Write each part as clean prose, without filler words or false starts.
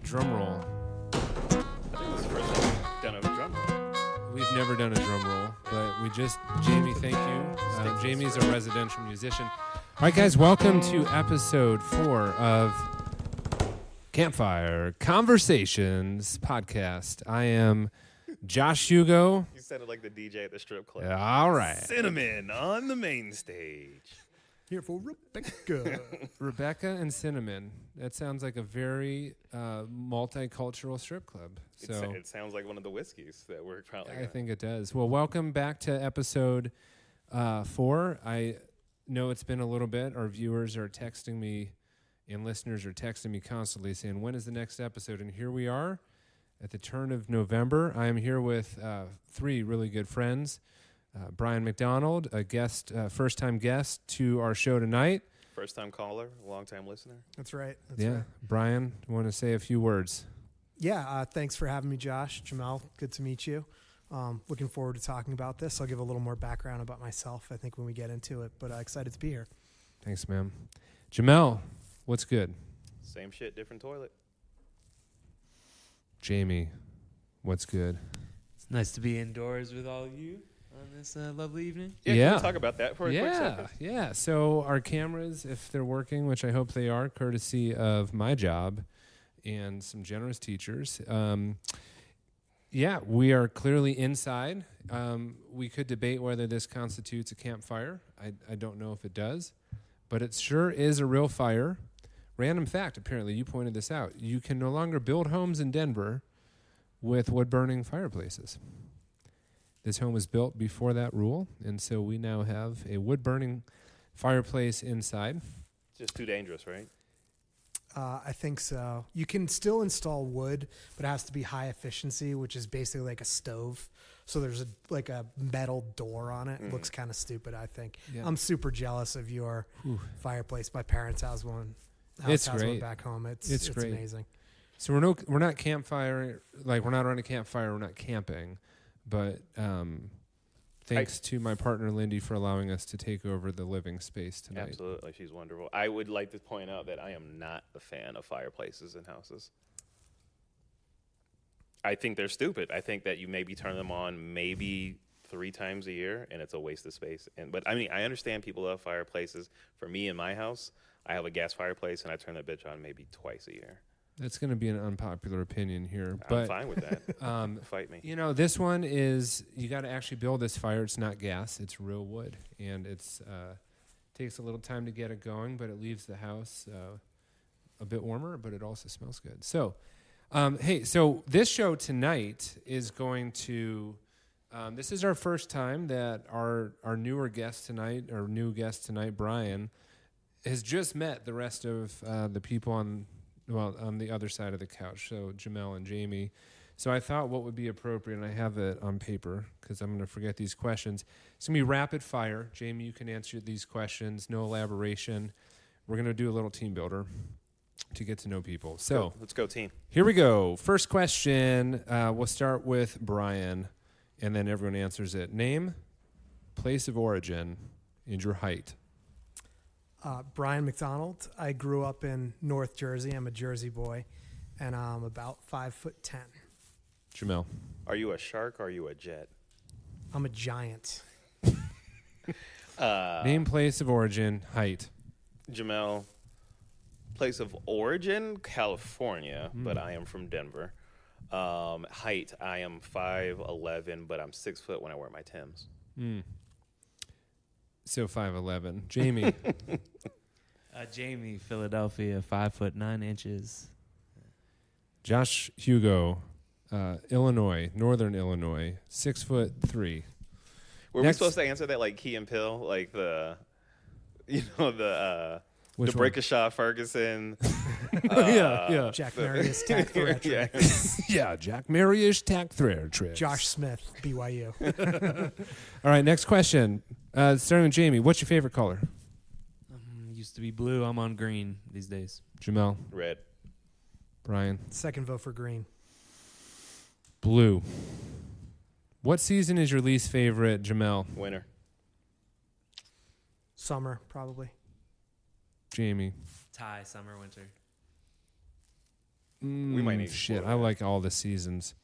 Drum roll. I think this is the first time we've done a drum roll. We've never done a drum roll, but Jamie, thank you. Jamie's a residential musician. All right, guys, welcome to episode 4 of Campfire Conversations podcast. I am Josh Hugo. You sounded like the DJ at the strip club. All right. Cinnamon on the main stage. Here for Rebecca. Rebecca and Cinnamon. That sounds like a very multicultural strip club. So It sounds like one of the whiskeys that we're probably I think it does. Well, welcome back to episode 4. I know it's been a little bit. Our viewers are texting me and listeners are texting me constantly saying, when is the next episode? And here we are at the turn of November. I am here with 3 really good friends. Brian McDonald, a guest, first-time guest to our show tonight. First-time caller, long-time listener. That's right. Right. Brian, you want to say a few words? Yeah, thanks for having me, Josh. Jamel, good to meet you. Looking forward to talking about this. I'll give a little more background about myself, I think, when we get into it, but excited to be here. Thanks, ma'am. Jamel, what's good? Same shit, different toilet. Jamie, what's good? It's nice to be indoors with all of you on this lovely evening. Yeah. Can we talk about that for a quick Yeah, second? yeah. So our cameras, if they're working, which I hope they are, courtesy of my job and some generous teachers. Yeah, we are clearly inside. We could debate whether this constitutes a campfire. I don't know if it does, but it sure is a real fire. Random fact, apparently, you pointed this out. You can no longer build homes in Denver with wood-burning fireplaces. This home was built before that rule, and so we now have a wood-burning fireplace inside. Just too dangerous, right? I think so. You can still install wood, but it has to be high efficiency, which is basically like a stove. So there's a metal door on it. Looks kind of stupid, I think. Yeah. I'm super jealous of your fireplace. My parents' house one. It's has great. one back home. It's great. amazing. So we're not campfire, like we're not around a campfire, we're not camping, but thanks to my partner Lindy for allowing us to take over the living space tonight. Absolutely, she's wonderful. I would like to point out that I am not a fan of fireplaces in houses. I think they're stupid. I think that you maybe turn them on maybe 3 times a year, and it's a waste of space. But I mean, I understand people love fireplaces. For me, in my house, I have a gas fireplace, and I turn that bitch on maybe twice a year. That's going to be an unpopular opinion here, I'm but fine with that. Fight me. you know, this one is you got to actually build this fire. It's not gas; it's real wood, and it's takes a little time to get it going, but it leaves the house a bit warmer, but it also smells good. So, so this show tonight is going to. This is our first time that our newer guest tonight, our new guest tonight, Brian, has just met the rest of the people on the other side of the couch, so Jamel and Jamie. So I thought what would be appropriate, and I have it on paper because I'm going to forget these questions. It's going to be rapid fire. Jamie, you can answer these questions, no elaboration. We're going to do a little team builder to get to know people. So let's go team. Here we go. First question, we'll start with Brian, and then everyone answers it. Name, place of origin, and your height. Brian McDonald. I grew up in North Jersey. I'm a Jersey boy, and I'm about 5'10". Jamel. Are you a shark or are you a jet? I'm a giant. Name, place of origin, height. Jamel, place of origin, California, but I am from Denver. Height, I am 5'11", but I'm 6 foot when I wear my Timbs. So 5'11". Jamie. Jamie, Philadelphia, 5'9". Josh Hugo, Illinois, Northern Illinois, 6'3". Were we supposed to answer that like Key and Peele, like the Brickashaw Ferguson? Yeah. Jack Marius, Tack Threat. Yeah, Jack Marius, Tack Thread Tricks. Josh Smith, BYU. All right, next question. Starting with Jamie, what's your favorite color? Used to be blue. I'm on green these days. Jamel. Red. Brian. Second vote for green. Blue. What season is your least favorite, Jamel? Winter. Summer, probably. Jamie. Tie, summer, winter. We might need to shit. spoil I that. like all the seasons.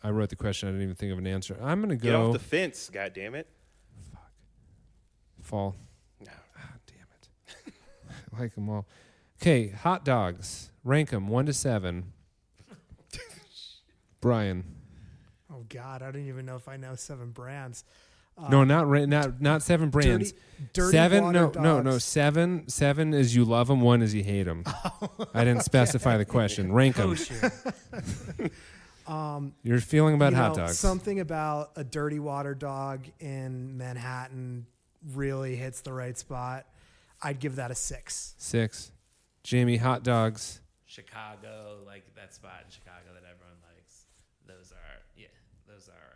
I wrote the question. I didn't even think of an answer. I'm gonna Get off go the fence, God damn it. fall. No. Ah, damn it. I like them all. Okay, hot dogs. Rank them 1 to 7. Brian. Oh God, I don't even know if I know 7 brands. No, not 7 brands. Dirty 7. water No. dogs. 7. 7 is you love them. 1 is you hate them. I didn't specify the question. Rank them. You're feeling about hot dogs. Something about a dirty water dog in Manhattan really hits the right spot. I'd give that a 6. 6. Jamie, hot dogs. Chicago, like that spot in Chicago that everyone likes. Those are.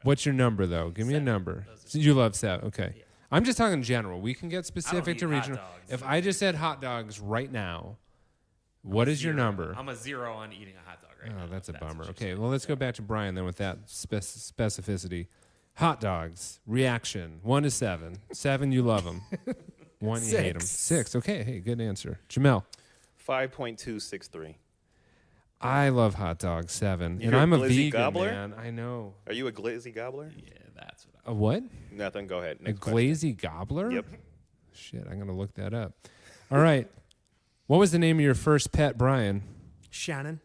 What's your number though? Give me a 7. number. Those are So you love 7. Okay. Yeah. I'm just talking general. We can get I don't specific eat to hot regional. dogs. If I just said hot dogs right now, what is your 0. number? I'm a 0 on eating a hot dog right now. Oh, that's a if bummer. what you're Okay, saying. well, let's go back to Brian then with that specificity. Hot dogs, reaction, 1 to 7. 7, you love them. 1, you hate them. 6. 6, okay, hey, good answer. Jamel, 5.263. I love hot dogs, 7. You're And a I'm a glizzy vegan, gobbler? man. I know. Are you a glizzy gobbler? Yeah, that's what A what? Nothing. Go ahead. A Next question. glazy gobbler? Yep. Shit, I'm going to look that up. All right. What was the name of your first pet, Brian? Shannon.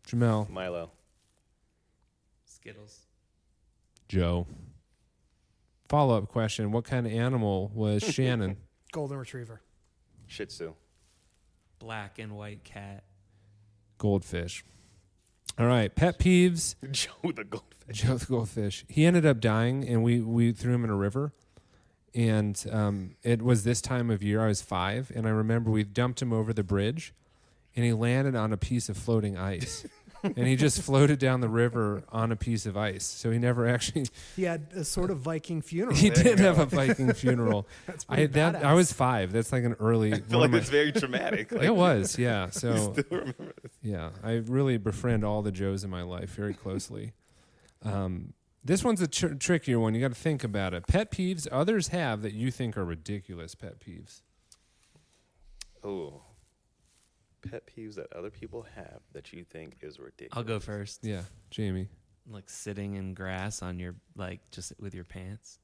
Jamel. Milo. Skittles. Joe. Follow-up question. What kind of animal was Shannon? Golden Retriever. Shih Tzu. Black and white cat. Goldfish. All right. Pet peeves. Joe the goldfish. Joe the goldfish. He ended up dying, and we threw him in a river. And it was this time of year. I was 5, and I remember we dumped him over the bridge, and he landed on a piece of floating ice. And he just floated down the river on a piece of ice. So he never actually. He had a sort of Viking funeral. He There you did go. have a Viking funeral. That's I pretty badass. was 5. That's like an early. I feel like it's very traumatic. Like, It was, yeah. So still remember this. yeah, I really befriend all the Joes in my life very closely. This one's a trickier one. You got to think about it. Pet peeves others have that you think are ridiculous pet peeves. Oh. Pet peeves that other people have that you think is ridiculous. I'll go first. Yeah, Jamie. Like sitting in grass on your just with your pants.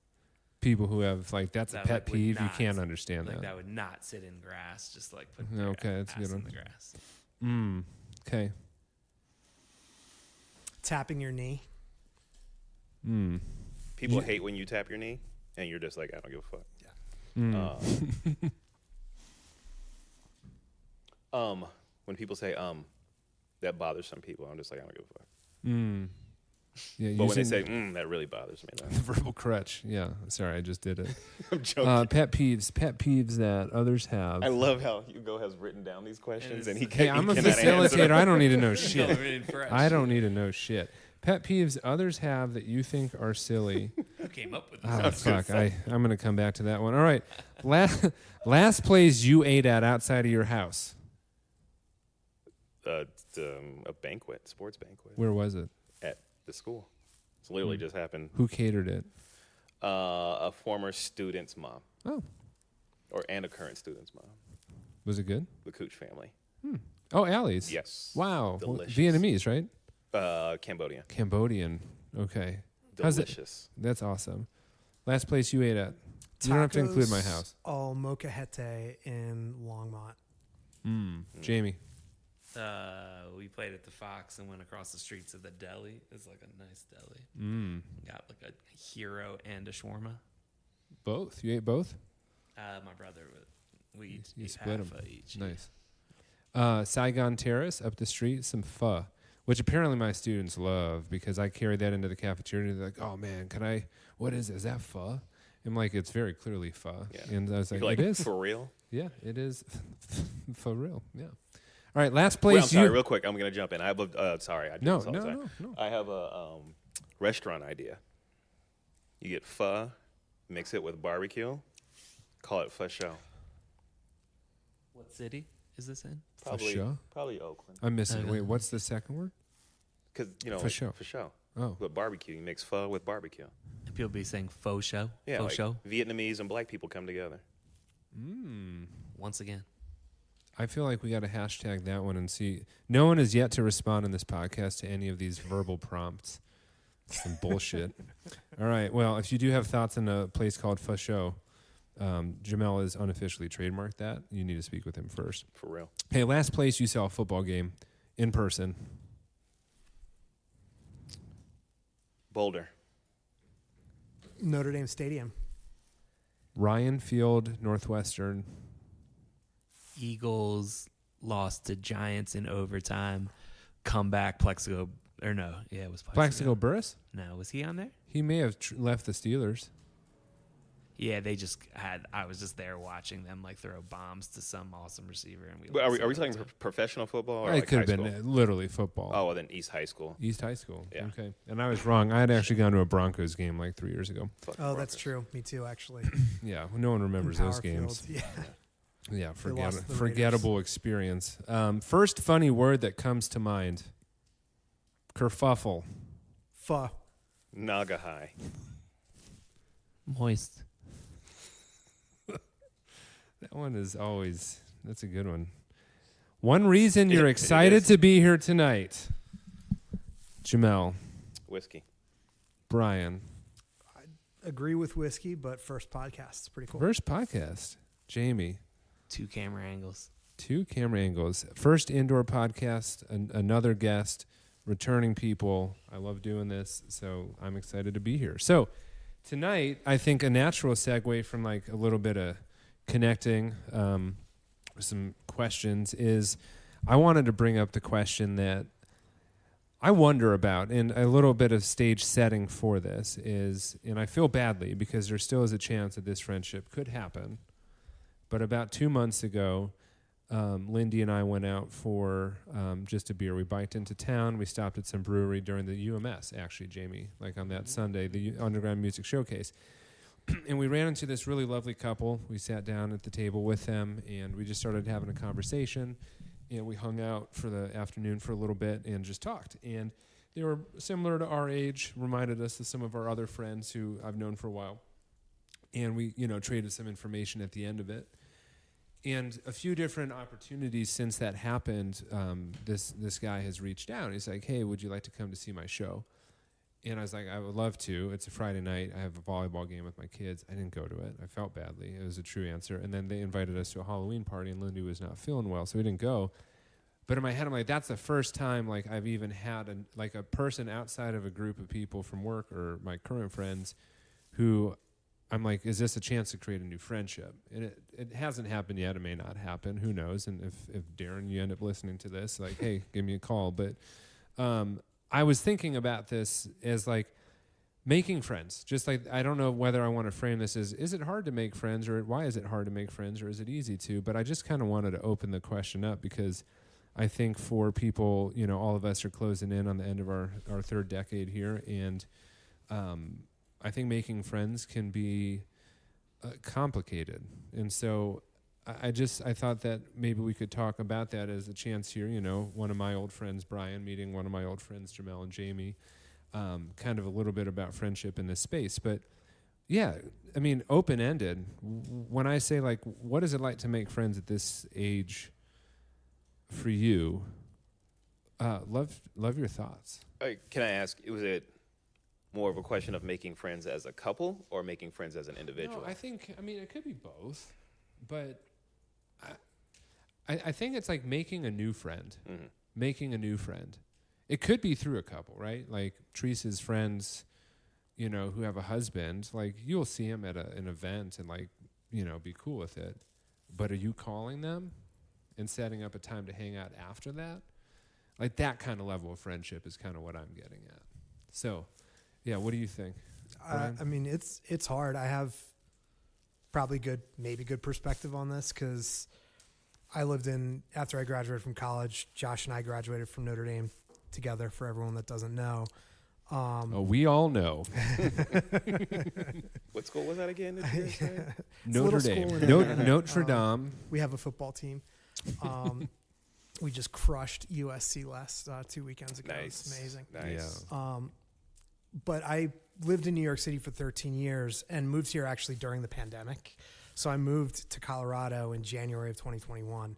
People who have like that's a That, pet like, would peeve. You not- can't understand Like that. that would not sit in grass. Just like put Okay, their that's a good ass one. in the grass. Okay. Tapping your knee. People hate when you tap your knee, and you're just like, I don't give a fuck. When people say that bothers some people, I'm just like, I don't give a fuck. Yeah. But when they using say that really bothers me, the verbal crutch. Yeah. Sorry, I just did it. I'm joking. Pet peeves that others have. I love how Hugo has written down these questions, and he Hey, can't. I'm a he cannot answer facilitator. them. I don't need to know No, shit. really fresh. I don't need to know shit. Pet peeves others have that you think are silly. Who came up with this? Oh, fuck. I'm going to come back to that one. All right. Last place you ate at outside of your house. A banquet, sports banquet Where was it? at the school. It's literally just happened. Who catered it? A former student's mom, Oh, and a current student's mom. was it good? The Cooch family. Oh, Allie's. Yes. Wow. Delicious. Vietnamese, right? Cambodian. Cambodian. Okay. How's it? Delicious. That's awesome. Last place you ate at. You don't have to include my Tacos house. Al Mocajete in Longmont. Jamie. We played at the Fox and went across the street to the deli. It's like a nice deli. Got like a hero and a shawarma. Both. You ate both? My brother, we You each split half 'em. of each. Nice. Saigon Terrace up the street, some pho, which apparently my students love because I carry that into the cafeteria. They're like, oh man, what is it? Is that pho? I'm like, it's very clearly pho. Yeah. And I was like, You're like, it is. for real? Yeah, it is for real. Yeah. All right, last Wait, place I'm sorry, you. real quick. I'm gonna jump in. I have a sorry. I do No, this all the no, time. no. I have a restaurant idea. You get pho, mix it with barbecue, call it pho show. What city is this in? Probably, show? probably Oakland. I'm missing. Okay. Wait, what's the second word? Because Pho like, show. for show. Oh, But barbecue, you mix pho with barbecue. And people be saying faux show. Yeah, Faux like show. Vietnamese and black people come together. Once again. I feel like we got to hashtag that one and see. No one has yet to respond in this podcast to any of these verbal prompts. Some bullshit. All right. Well, if you do have thoughts on a place called Fasho, Jamel has unofficially trademarked that. You need to speak with him first. For real. Hey, last place you saw a football game in person. Boulder. Notre Dame Stadium. Ryan Field, Northwestern. Eagles lost to Giants in overtime. Comeback, Plexico. Or no, yeah, it was Plaxico Burress? No, was he on there? He may have left the Steelers. Yeah, they just had. I was just there watching them like throw bombs to some awesome receiver, and we. But are we lost talking overtime. professional football or It like could high have been school? literally football. Oh, well, then East High School. East High School. Yeah. Okay. And I was wrong. I had actually gone to a Broncos game like 3 years ago. Fuck Oh, that's Broncos. true. Me too, actually. Yeah. No one remembers those Power games. Field, Yeah. Yeah. They lost to the Forgettable experience. First funny word that comes to mind. Kerfuffle. Fuh. Naga High. Moist. That one is always, that's a good one. One reason you're It excited is. to be here tonight. Jamel, Whiskey. Brian, Agree with whiskey, but first podcast. It's pretty cool. first podcast. Jamie, 2 camera angles. 2 camera angles. First indoor podcast, another guest, returning people. I love doing this, so I'm excited to be here. So tonight, I think a natural segue from like a little bit of connecting some questions is I wanted to bring up the question that I wonder about, and a little bit of stage setting for this is, and I feel badly because there still is a chance that this friendship could happen. But about 2 months ago, Lindy and I went out for just a beer. We biked into town. We stopped at some brewery during the UMS, actually, Jamie, like on that Sunday, the Underground Music Showcase. And we ran into this really lovely couple. We sat down at the table with them, and we just started having a conversation. And we hung out for the afternoon for a little bit and just talked. And they were similar to our age, reminded us of some of our other friends who I've known for a while. And we, traded some information at the end of it. And a few different opportunities since that happened, this guy has reached out. He's like, hey, would you like to come to see my show? And I was like, I would love to. It's a Friday night. I have a volleyball game with my kids. I didn't go to it. I felt badly. It was a true answer. And then they invited us to a Halloween party, and Lindy was not feeling well, so we didn't go. But in my head, I'm like, that's the first time like I've even had a person outside of a group of people from work or my current friends who I'm like, is this a chance to create a new friendship? And it hasn't happened yet. It may not happen. Who knows? And if Darren, you end up listening to this, like, hey, give me a call. But I was thinking about this as like making friends. Just like, I don't know whether I want to frame this as, is it hard to make friends, or why is it hard to make friends, or is it easy to? But I just kind of wanted to open the question up because I think for people, all of us are closing in on the end of our third decade here. And I think making friends can be complicated. And so I thought that maybe we could talk about that as a chance here. One of my old friends, Brian, meeting one of my old friends, Jamel and Jamie, kind of a little bit about friendship in this space. But yeah, I mean, open-ended. When I say like, what is it like to make friends at this age for you? Love your thoughts. Can I ask, was it more of a question of making friends as a couple or making friends as an individual? No, it could be both, but I think it's like making a new friend. Mm-hmm. Making a new friend. It could be through a couple, right? Like Teresa's friends, who have a husband, like you'll see him at an event and like, be cool with it. But are you calling them and setting up a time to hang out after that? Like that kind of level of friendship is kind of what I'm getting at. So, yeah, what do you think? I mean, it's hard. I have probably maybe good perspective on this because I lived after I graduated from college, Josh and I graduated from Notre Dame together, for everyone that doesn't know. We all know. What school was that again? Did you guys say? Notre Dame. Notre Dame. We have a football team. We just crushed USC last 2 weekends ago. Nice. It's amazing. Nice. Yeah. But I lived in New York City for 13 years and moved here actually during the pandemic. So I moved to Colorado in January of 2021.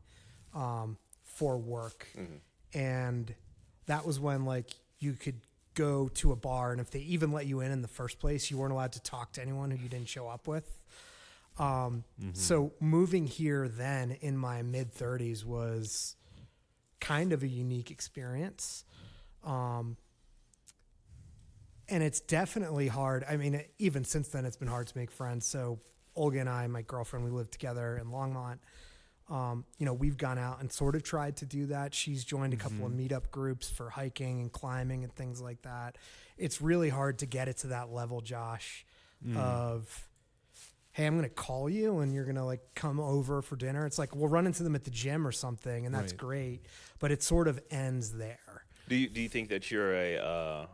for work. Mm-hmm. And that was when like you could go to a bar, and if they even let you in the first place, you weren't allowed to talk to anyone who you didn't show up with. So moving here then in my mid 30s was kind of a unique experience. And it's definitely hard. I mean, even since then, it's been hard to make friends. So Olga and I, my girlfriend, we lived together in Longmont. We've gone out and sort of tried to do that. She's joined a couple of meetup groups for hiking and climbing and things like that. It's really hard to get it to that level, Josh, of, hey, I'm going to call you and you're going to like come over for dinner. It's like, we'll run into them at the gym or something, and that's great. But it sort of ends there. Do you think that you're a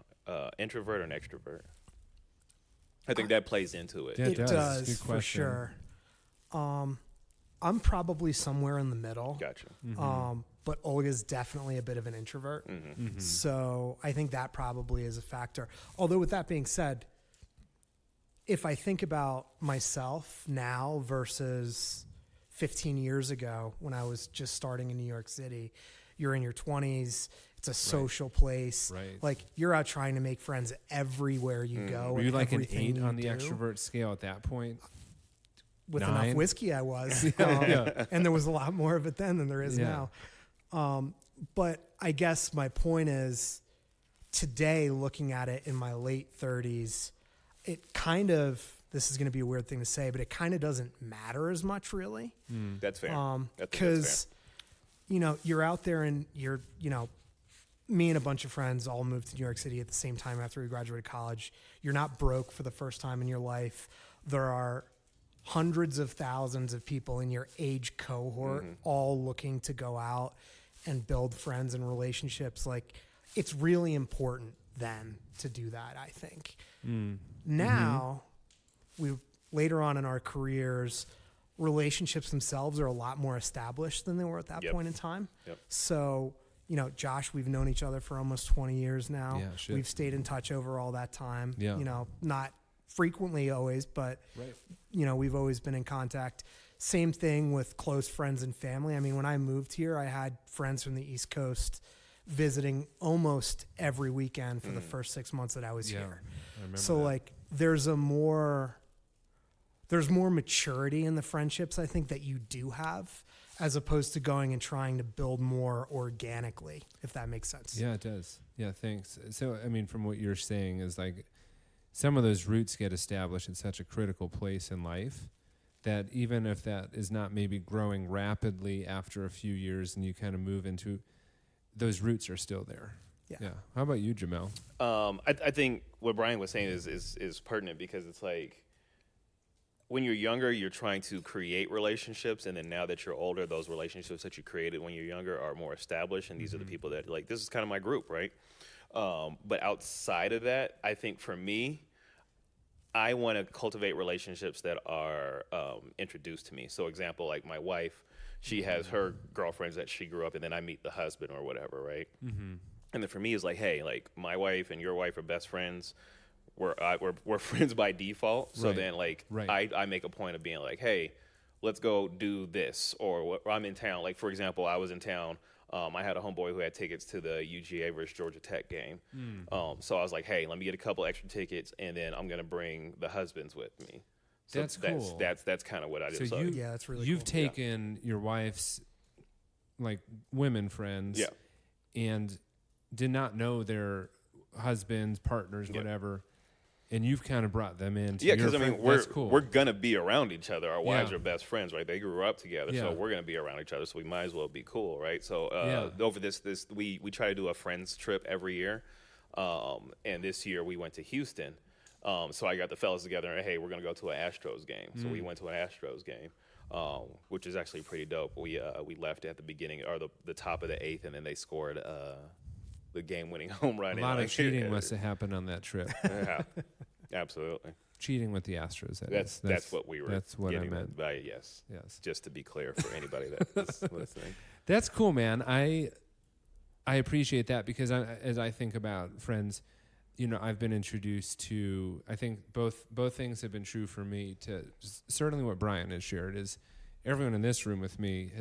introvert or an extrovert? I think that plays into it. Yeah, It does Good for question. sure. I'm probably somewhere in the middle. Gotcha. But Olga's definitely a bit of an introvert. So I think that probably is a factor. Although with that being said, if I think about myself now versus 15 years ago when I was just starting in New York City, you're in your 20s. It's a social place. Right. Like you're out trying to make friends everywhere you go. Were and you like an everything 8 you on the do. extrovert scale at that point? With 9? enough whiskey, I was. And there was a lot more of it then than there is now. But I guess my point is, today, looking at it in my late 30s, it kind of, this is going to be a weird thing to say, but it kind of doesn't matter as much, really. That's fair. Because, you're out there and you're, me and a bunch of friends all moved to New York City at the same time after we graduated college. You're not broke for the first time in your life. There are hundreds of thousands of people in your age cohort all looking to go out and build friends and relationships. Like, it's really important then to do that, I think. Now, we later on in our careers, relationships themselves are a lot more established than they were at that point in time. So, Josh, we've known each other for almost 20 years now. Yeah, we've stayed in touch over all that time. Yeah. Not frequently always, but we've always been in contact. Same thing with close friends and family. I mean, when I moved here, I had friends from the East Coast visiting almost every weekend for the first 6 months that I was here. I remember So that. like there's more maturity in the friendships, I think, that you do have, as opposed to going and trying to build more organically, if that makes sense. Yeah, it does. Yeah, thanks. So, I mean, from what you're saying is like some of those roots get established at such a critical place in life that even if that is not maybe growing rapidly after a few years and you kind of move into, those roots are still there. Yeah. How about you, Jamel? I think what Brian was saying is pertinent, because it's like, when you're younger, you're trying to create relationships, and then now that you're older, those relationships that you created when you're younger are more established, and these are the people that, like, this is kind of my group, right? But outside of that, I think for me, I want to cultivate relationships that are introduced to me. So example, like my wife, she has her girlfriends that she grew up, and then I meet the husband or whatever, right? And then for me, it's like, hey, like my wife and your wife are best friends. We're friends by default. So then, like, I make a point of being like, hey, let's go do this. Or I'm in town. Like, for example, I was in town. I had a homeboy who had tickets to the UGA versus Georgia Tech game. So I was like, hey, let me get a couple extra tickets, and then I'm going to bring the husbands with me. So That's cool. That's kind of what I did. So that's really you've cool. taken your wife's like women friends and did not know their husbands, partners, whatever. And you've kind of brought them in. Because I mean, we're cool. we're gonna be around each other. Our wives are best friends, right? They grew up together, Yeah. so we're gonna be around each other. So we might as well be cool, right? So over this we try to do a friends trip every year, and this year we went to Houston. So I got the fellas together and, hey, we're gonna go to an Astros game. So we went to an Astros game, which is actually pretty dope. We left at the beginning or the top of the 8th, and then they scored the game-winning home run. A lot of cheating must have happened on that trip. Yeah, absolutely. Cheating with the Astros. That's what we were. That's what I getting meant. By yes. Yes. Just to be clear for anybody that is listening. That's cool, man. I appreciate that, because as I think about friends, I've been introduced to. I think both things have been true for me. To certainly what Brian has shared is everyone in this room with me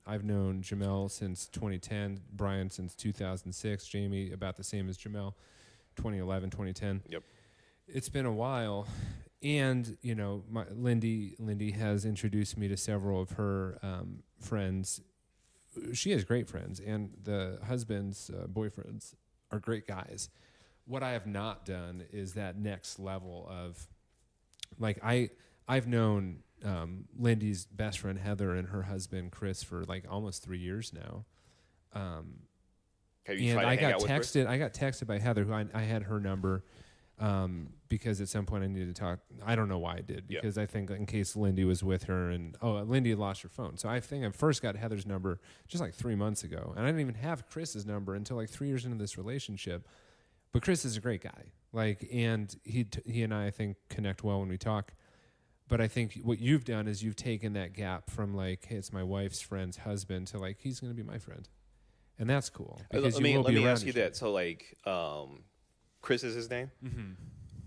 I've known Jamel since 2010, Brian since 2006, Jamie about the same as Jamel, 2011, 2010. Yep. It's been a while. And, you know, Lindy has introduced me to several of her friends. She has great friends, and the husbands, boyfriends are great guys. What I have not done is that next level of, like, I've known Lindy's best friend Heather and her husband Chris for like almost 3 years now. Have you and tried to hang out with Chris? I got texted by Heather, who I had her number because at some point I needed to talk. I don't know why I did, because I think in case Lindy was with her and Lindy had lost her phone. So I think I first got Heather's number just like 3 months ago, and I didn't even have Chris's number until like 3 years into this relationship. But Chris is a great guy, like, and he and I think connect well when we talk. But I think what you've done is you've taken that gap from like, hey, it's my wife's friend's husband to like, he's going to be my friend. And that's cool. Let me ask you that. So like, Chris is his name. Mm-hmm.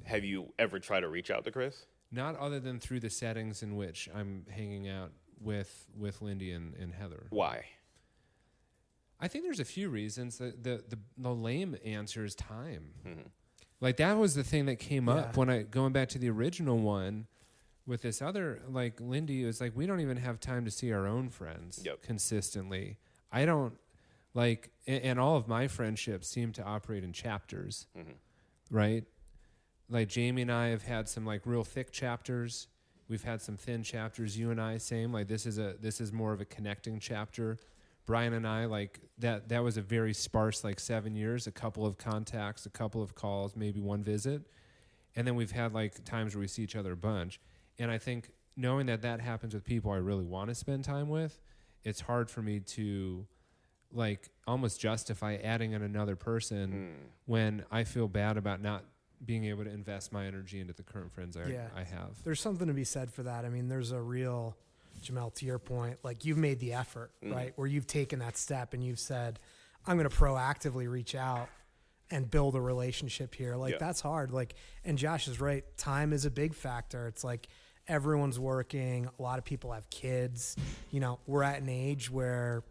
Have you ever tried to reach out to Chris? Not other than through the settings in which I'm hanging out with Lindy and Heather. Why? I think there's a few reasons. The lame answer is time. Mm-hmm. Like that was the thing that came up when going back to the original one with this other, like Lindy was like, we don't even have time to see our own friends consistently. I don't like, and all of my friendships seem to operate in chapters, right? Like Jamie and I have had some like real thick chapters. We've had some thin chapters. You and I, same. Like this is more of a connecting chapter. Brian and I, like that was a very sparse, like 7 years, a couple of contacts, a couple of calls, maybe one visit. And then we've had like times where we see each other a bunch. And I think knowing that happens with people I really want to spend time with, it's hard for me to like almost justify adding in another person when I feel bad about not being able to invest my energy into the current friends I have. There's something to be said for that. I mean, there's a real, Jamel, to your point, like you've made the effort, right? Where you've taken that step and you've said, I'm going to proactively reach out and build a relationship here. Like that's hard. Like, and Josh is right. Time is a big factor. It's like everyone's working. A lot of people have kids. You know, we're at an age where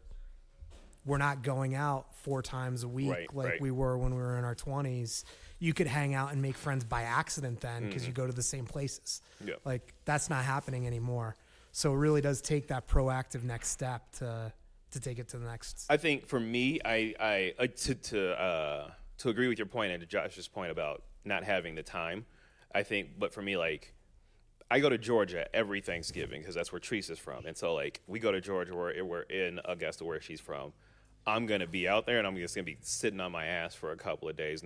we're not going out 4 times a week we were when we were in our 20s. You could hang out and make friends by accident then because you go to the same places. Like that's not happening anymore. So it really does take that proactive next step to take it to the next. I think for me, I to agree with your point and to Josh's point about not having the time, I think, but for me, like, I go to Georgia every Thanksgiving because that's where Teresa's from. And so, like, we go to Georgia, we're in Augusta where she's from. I'm going to be out there and I'm just going to be sitting on my ass for a couple of days.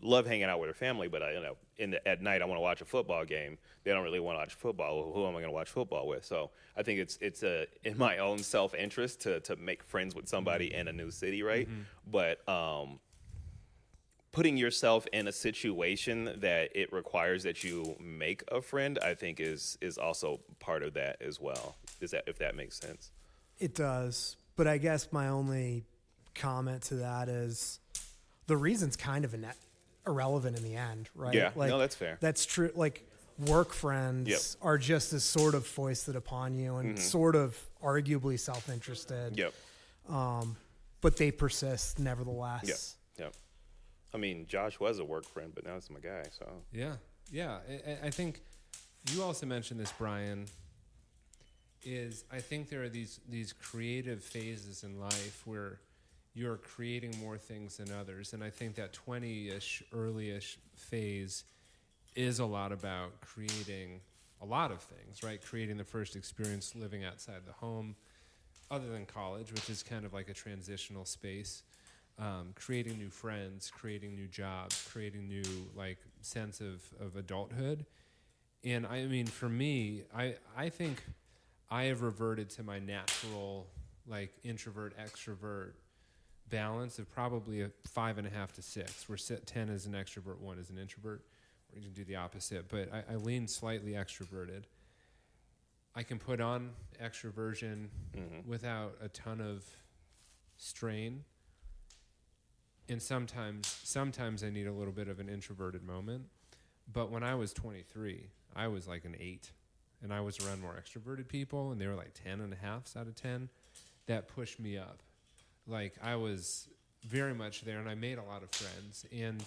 Love hanging out with her family, but at night I want to watch a football game. They don't really want to watch football. Who am I going to watch football with? So I think it's in my own self-interest to make friends with somebody in a new city, right? But putting yourself in a situation that it requires that you make a friend, I think is also part of that as well. If that makes sense? It does. But I guess my only comment to that is the reason's kind of irrelevant in the end, right? Yeah, like, no, that's fair. That's true. Like work friends are just as sort of foisted upon you and sort of arguably self-interested. But they persist nevertheless. Yep. I mean, Josh was a work friend, but now it's my guy. So yeah. I think you also mentioned this, Brian. I think there are these creative phases in life where you're creating more things than others, and I think that 20-ish, early-ish phase is a lot about creating a lot of things, right? Creating the first experience living outside the home, other than college, which is kind of like a transitional space. Creating new friends, creating new jobs, creating new like sense of adulthood. And I mean, for me, I think I have reverted to my natural like introvert extrovert balance of probably a 5.5 to 6, where 10 is an extrovert, 1 is an introvert. Or you can do the opposite, but I lean slightly extroverted. I can put on extroversion without a ton of strain. And sometimes I need a little bit of an introverted moment. But when I was 23, I was like an 8 and I was around more extroverted people, and they were like 10.5 out of 10, that pushed me up. Like, I was very much there, and I made a lot of friends, and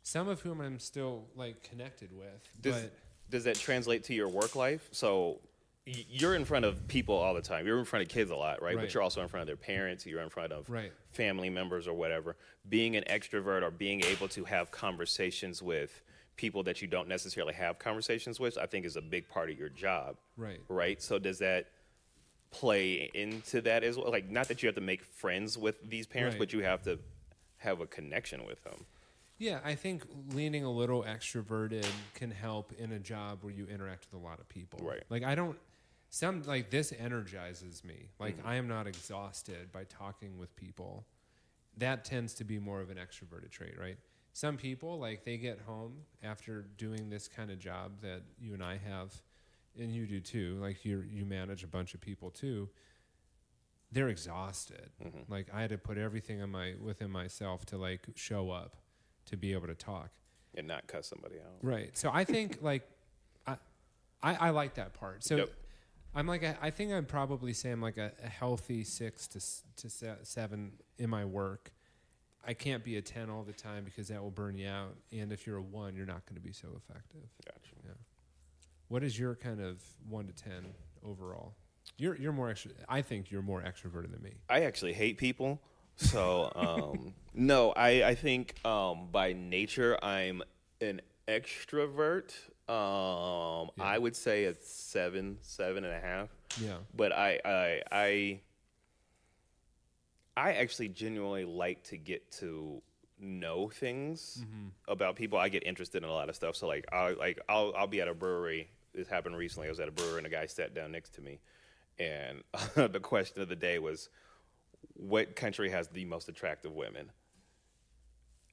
some of whom I'm still like connected with. Does that translate to your work life? So you're in front of people all the time. You're in front of kids a lot, right? But you're also in front of their parents. You're in front of family members or whatever. Being an extrovert or being able to have conversations with people that you don't necessarily have conversations with, I think is a big part of your job. Right? So does that play into that as well? Like, not that you have to make friends with these parents, but you have to have a connection with them. Yeah, I think leaning a little extroverted can help in a job where you interact with a lot of people. Right. Like, this energizes me. Like, I am not exhausted by talking with people. That tends to be more of an extroverted trait, right? Some people, like, they get home after doing this kind of job that you and I have, and you do too, like you manage a bunch of people too, they're exhausted. Like, I had to put everything within myself to like show up to be able to talk. And not cuss somebody out. Right. So I think like, I like that part. So I'm like, I think I'd probably say I'm like a healthy 6 to 7 in my work. I can't be a 10 all the time because that will burn you out. And if you're a 1, you're not going to be so effective. Gotcha. Yeah. What is your kind of 1 to 10 overall? You're more I think you're more extroverted than me. I actually hate people. So, no, I think by nature I'm an extrovert. I would say it's 7.5. Yeah. But I actually genuinely like to get to know things about people. I get interested in a lot of stuff. So like I'll be at a brewery. This happened recently. I was at a brewery and a guy sat down next to me, and the question of the day was, what country has the most attractive women?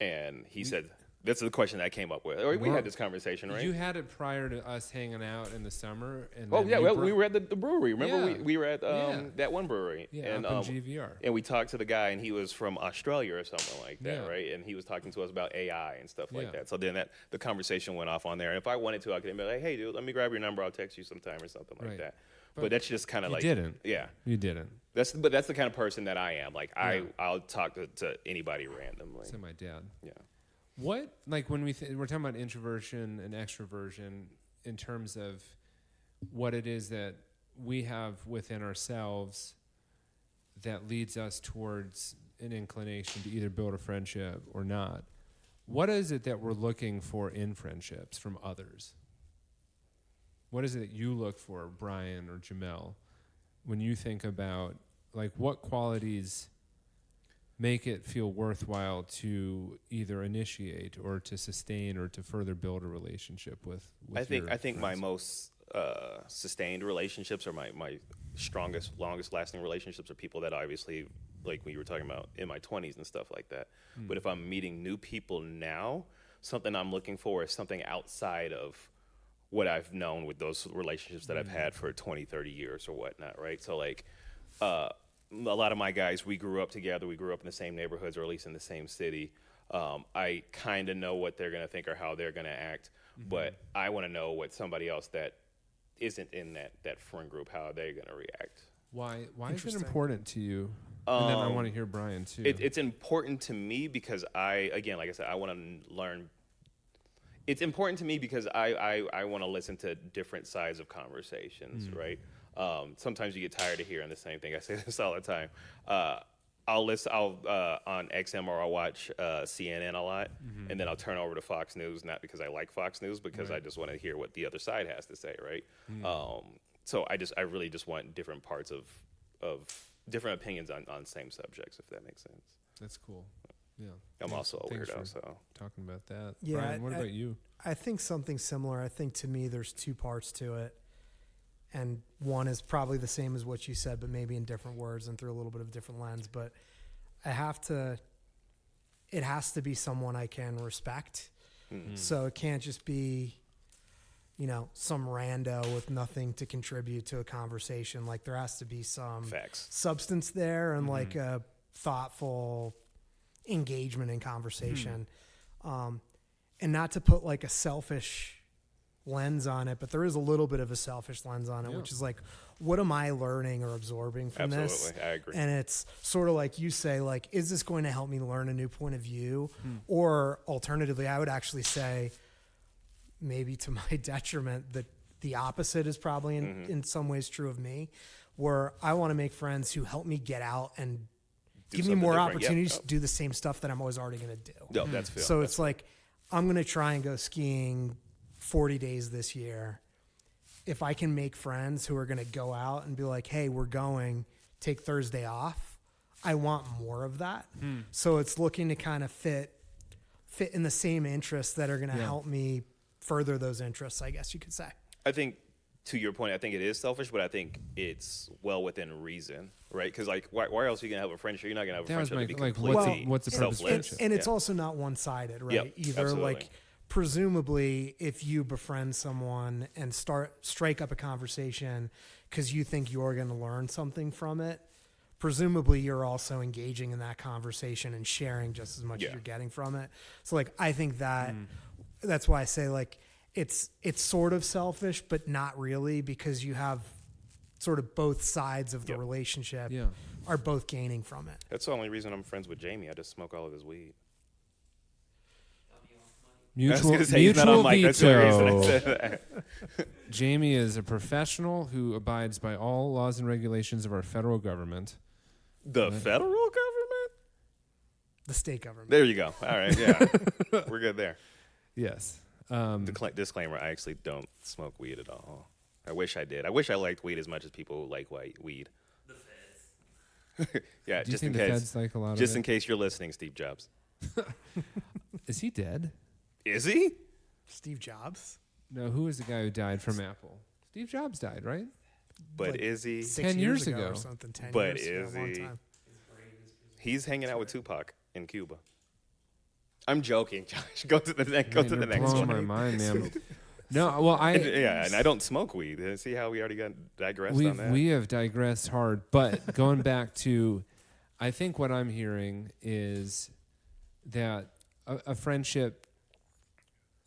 And he said, that's the question that I came up with. Or we had this conversation, right? You had it prior to us hanging out in the summer. And we were at the brewery. Remember, we were at that one brewery. Yeah, and, up in GVR. And we talked to the guy, and he was from Australia or something like that, right? And he was talking to us about AI and stuff like that. So then the conversation went off on there. And if I wanted to, I could be like, hey, dude, let me grab your number. I'll text you sometime or something like that. But that's just kind of like... You didn't. Yeah. You didn't. That's the kind of person that I am. Like, I'll talk to anybody randomly. So my dad. Yeah. What, like, when we're talking about introversion and extroversion in terms of what it is that we have within ourselves that leads us towards an inclination to either build a friendship or not, what is it that we're looking for in friendships from others? What is it that you look for, Brian or Jamel, when you think about, like, what qualities make it feel worthwhile to either initiate or to sustain or to further build a relationship with I think friends? my most sustained relationships or my strongest, longest lasting relationships are people that obviously, like we were talking about, in my 20s and stuff like that. But if I'm meeting new people now, something I'm looking for is something outside of what I've known with those relationships that I've had for 20, 30 years or whatnot, right? So like a lot of my guys, we grew up together. We grew up in the same neighborhoods or at least in the same city. I kind of know what they're going to think or how they're going to act, but I want to know what somebody else that isn't in that friend group, how they're going to react. Why is it important to you? And then I want to hear Brian too. It's important to me because I want to learn. It's important to me because I want to listen to different sides of conversations, right? Sometimes you get tired of hearing the same thing. I say this all the time. I'll on XM or I'll watch CNN a lot, and then I'll turn over to Fox News, not because I like Fox News, because I just want to hear what the other side has to say, right? So I really just want different parts of different opinions on same subjects, if that makes sense. That's cool. Yeah. I'm also a Thanks weirdo, for so talking about that. Yeah, Brian, what about you? I think something similar. I think to me there's two parts to it. And one is probably the same as what you said, but maybe in different words and through a little bit of a different lens. But it has to be someone I can respect. So it can't just be, some rando with nothing to contribute to a conversation. Like, there has to be some substance there and like a thoughtful engagement in conversation. And not to put like a selfish lens on it, but there is a little bit of a selfish lens on it, which is like, what am I learning or absorbing from this? Absolutely, I agree. And it's sort of like you say, like, is this going to help me learn a new point of view? Or alternatively, I would actually say maybe to my detriment that the opposite is probably in some ways true of me, where I want to make friends who help me get out and give me more opportunities to do the same stuff that I'm always already going to do. No, that's fair. So it's like, I'm going to try and go skiing 40 days this year. If I can make friends who are going to go out and be like, hey, we're going, take Thursday off, I want more of that. So it's looking to kind of fit in the same interests that are going to help me further those interests, I guess you could say. I think, to your point, I think it is selfish, but I think it's well within reason, right? Because like, why else are you gonna have a friendship? You're not gonna have a friendship to be completely what's the purpose of friendship? And it's also not one-sided, right? Yep, Either absolutely. like, presumably, if you befriend someone and strike up a conversation because you think you're going to learn something from it, presumably you're also engaging in that conversation and sharing just as much as you're getting from it. So like, I think that's why I say like, it's sort of selfish, but not really, because you have sort of both sides of the relationship are both gaining from it. That's the only reason I'm friends with Jamie. I just smoke all of his weed. Mutual veto. Jamie is a professional who abides by all laws and regulations of our federal government. The federal government? The state government. There you go. All right, yeah. We're good there. Yes. Disclaimer, I actually don't smoke weed at all. I wish I did. I wish I liked weed as much as people like weed. The feds. Yeah, Do you just think in the case. feds like a lot Just of it? in case you're listening, Steve Jobs. Is he dead? Is he? Steve Jobs? No, who was the guy who died from Apple? Steve Jobs died, right? But Like is he? 6 10 years ago. or something. 10 But years is ago, a long he? time. He's hanging out with Tupac in Cuba. I'm joking, Josh. Go to the next. Go Man, to the you're next blowing one. my mind, man. No, well, And I don't smoke weed. See how we already got digressed on that? we have digressed hard, but going back to, I think what I'm hearing is that a friendship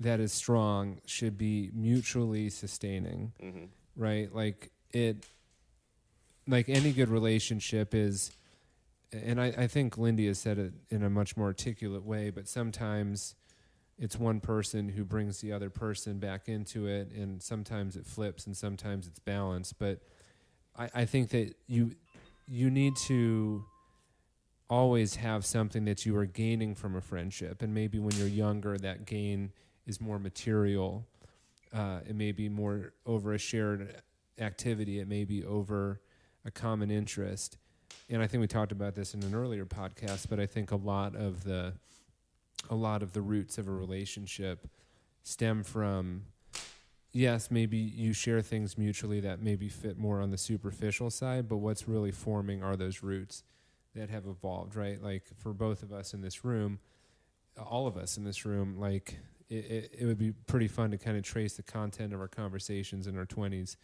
that is strong should be mutually sustaining, right? Like any good relationship is, and I think Lindy has said it in a much more articulate way, but sometimes it's one person who brings the other person back into it, and sometimes it flips and sometimes it's balanced. But I think that you need to always have something that you are gaining from a friendship, and maybe when you're younger that gain is more material. It may be more over a shared activity. It may be over a common interest. And I think we talked about this in an earlier podcast, but I think a lot of the roots of a relationship stem from, yes, maybe you share things mutually that maybe fit more on the superficial side, but what's really forming are those roots that have evolved, right? Like for both of us in this room, all of us in this room, like it would be pretty fun to kind of trace the content of our conversations in our 20s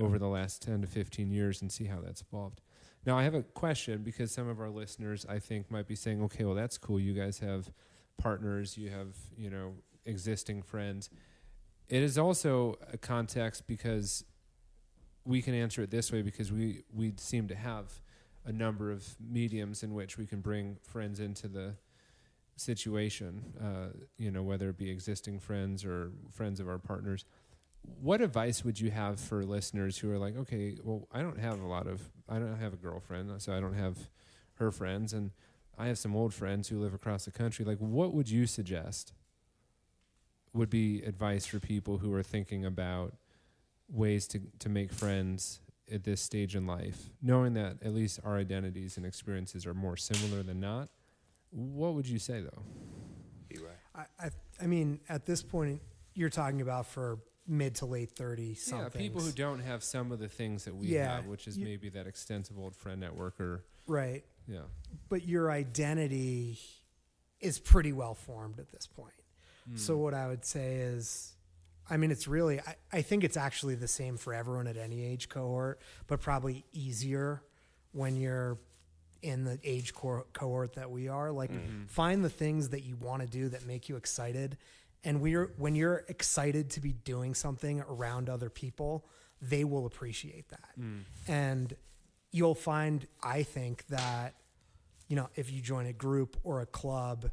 over the last 10 to 15 years and see how that's evolved. Now, I have a question, because some of our listeners, I think, might be saying, okay, well, that's cool. You guys have partners, you have, existing friends. It is also a context, because we can answer it this way, because we seem to have a number of mediums in which we can bring friends into the situation, whether it be existing friends or friends of our partners. What advice would you have for listeners who are like, okay, well, I don't have a girlfriend, so I don't have her friends, and I have some old friends who live across the country. Like, what would you suggest would be advice for people who are thinking about ways to make friends at this stage in life, knowing that at least our identities and experiences are more similar than not? What would you say, though? I mean, at this point, you're talking about for mid to late 30 something. Yeah, people who don't have some of the things that we have, which is maybe that extensive old friend network or... Right. Yeah. But your identity is pretty well formed at this point. So what I would say is, I mean, it's really, I think it's actually the same for everyone at any age cohort, but probably easier when you're in the age cohort that we are. Like, find the things that you want to do that make you excited And when you're excited to be doing something around other people, they will appreciate that. And you'll find, I think, that, if you join a group or a club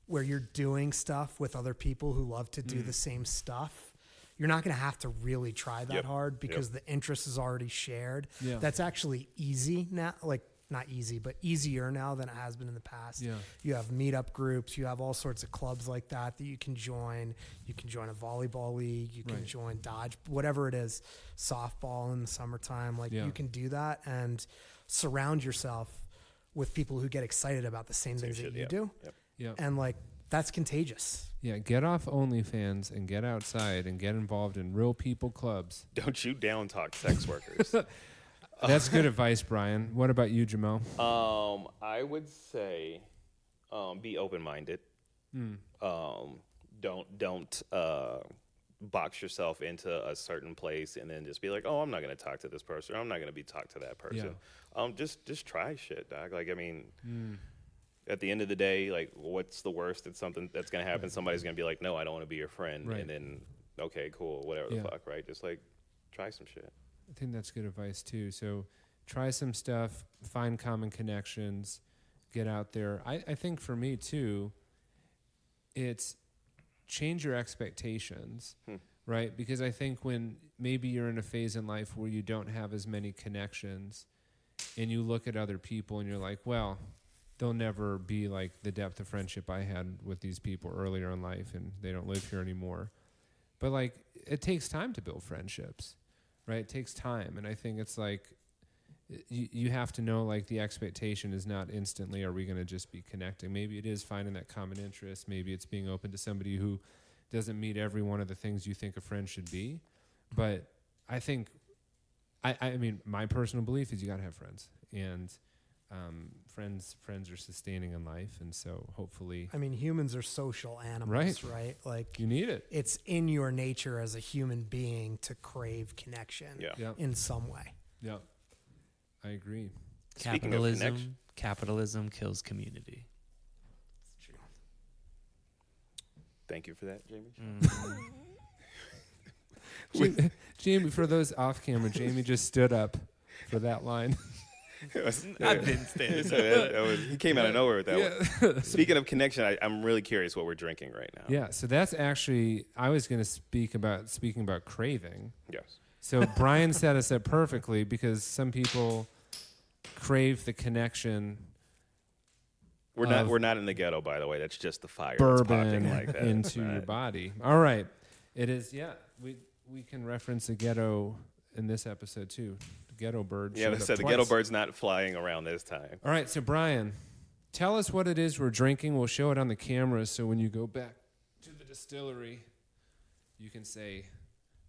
where you're doing stuff with other people who love to do the same stuff, you're not going to have to really try that hard because the interest is already shared. Yeah. That's actually easy now, like not easy, but easier now than it has been in the past. Yeah. You have meetup groups, you have all sorts of clubs like that you can join. You can join a volleyball league, you can join dodge, whatever it is, softball in the summertime. Like you can do that and surround yourself with people who get excited about the same things that you do. Yep. And like, that's contagious. Yeah, get off OnlyFans and get outside and get involved in real people clubs. Don't you down talk sex workers. That's good advice, Brian. What about you, Jamel? I would say be open-minded. Don't box yourself into a certain place and then just be like, oh, I'm not going to talk to this person. Or I'm not going to be talked to that person. Yeah. Just try shit, dog. Like, I mean... At the end of the day, like, what's the worst that's something that's going to happen? Somebody's going to be like, no, I don't want to be your friend. And then, okay, cool, whatever the fuck, right? Just, like, try some shit. I think that's good advice, too. So try some stuff, find common connections, get out there. I think for me, too, it's change your expectations, right? Because I think when maybe you're in a phase in life where you don't have as many connections and you look at other people and you're like, well... they'll never be like the depth of friendship I had with these people earlier in life, and they don't live here anymore. But like, it takes time to build friendships, right? It takes time. And I think it's like, you have to know, like, the expectation is not instantly, are we going to just be connecting? Maybe it is finding that common interest. Maybe it's being open to somebody who doesn't meet every one of the things you think a friend should be. But I think, I mean, my personal belief is you got to have friends. And, friends are sustaining in life, and so hopefully... I mean, humans are social animals, right? Like, you need it. It's in your nature as a human being to crave connection in some way. Yeah, I agree. Capitalism kills community. It's true. Thank you for that, Jamie. Jamie, for those off camera, Jamie just stood up for that line. I didn't stand he came out of nowhere with that one. Speaking of connection, I'm really curious what we're drinking right now. Yeah, so that's actually, I was going to speaking about craving. Yes. So Brian set us up perfectly because some people crave the connection. We're not in the ghetto, by the way. That's just the fire bourbon that's like that. into your body. All right. It is, we can reference the ghetto in this episode too. Ghetto bird. Yeah, so the ghetto bird's not flying around this time. All right, so Brian, tell us what it is we're drinking. We'll show it on the camera, so when you go back to the distillery, you can say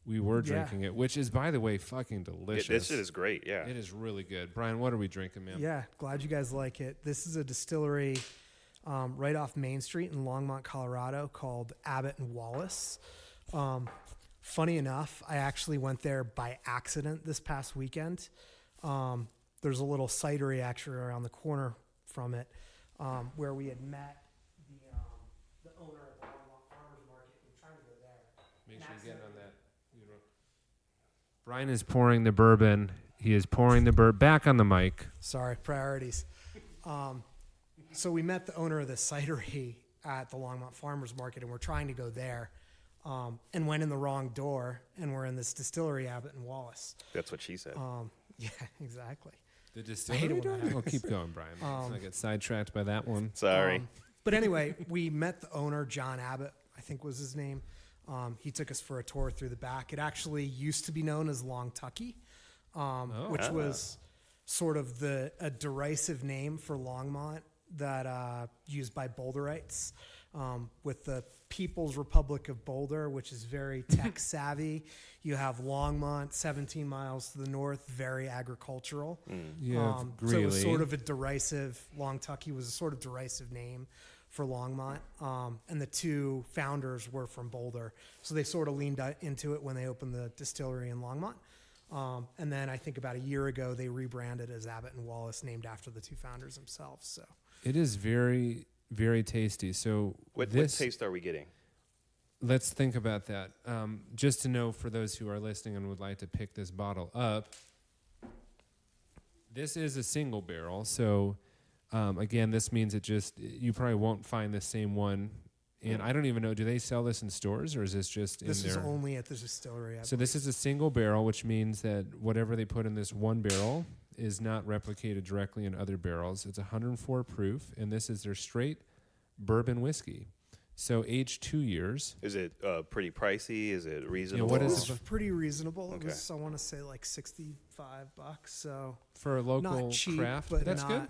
we were drinking it, which is, by the way, fucking delicious. This shit is great, yeah. It is really good. Brian, what are we drinking, man? Yeah, glad you guys like it. This is a distillery right off Main Street in Longmont, Colorado, called Abbott and Wallce. Funny enough, I actually went there by accident this past weekend. There's a little cidery actually around the corner from it where we had met the owner of the farmer's market. We're trying to go there. Make sure you get on that. Brian is pouring the bourbon. He is pouring the bourbon. Back on the mic. Sorry, priorities. So we met the owner of the cidery at the Longmont farmer's market, and we're trying to go there. And went in the wrong door, and we're in this distillery, Abbott and Wallce. That's what she said. Yeah, exactly. The distillery door? Well, keep going, Brian. Let's not get sidetracked by that one. Sorry. But anyway, we met the owner, John Abbott, I think was his name. He took us for a tour through the back. It actually used to be known as Long Tucky, which was sort of a derisive name for Longmont that used by Boulderites. With the People's Republic of Boulder, which is very tech savvy. You have Longmont, 17 miles to the north, very agricultural. So it was sort of a derisive, Long Tucky was a sort of derisive name for Longmont. And the two founders were from Boulder. So they sort of leaned into it when they opened the distillery in Longmont. And then I think about a year ago, they rebranded as Abbott and Wallce, named after the two founders themselves. So it is very, very tasty. So what taste are we getting? let's think about that. Just to know for those who are listening and would like to pick this bottle up, this is a single barrel. So, again, this means you probably won't find the same one. And I don't even know, do they sell this in stores or is this just in there? This is only at the distillery. So this is a single barrel, which means that whatever they put in this one barrel is not replicated directly in other barrels. It's 104 proof, and this is their straight bourbon whiskey. So aged 2 years. Is it pretty pricey? Is it reasonable? what It is was pretty reasonable. Okay. It was, I want to say, like $65. So For a local not cheap, craft, but that's good.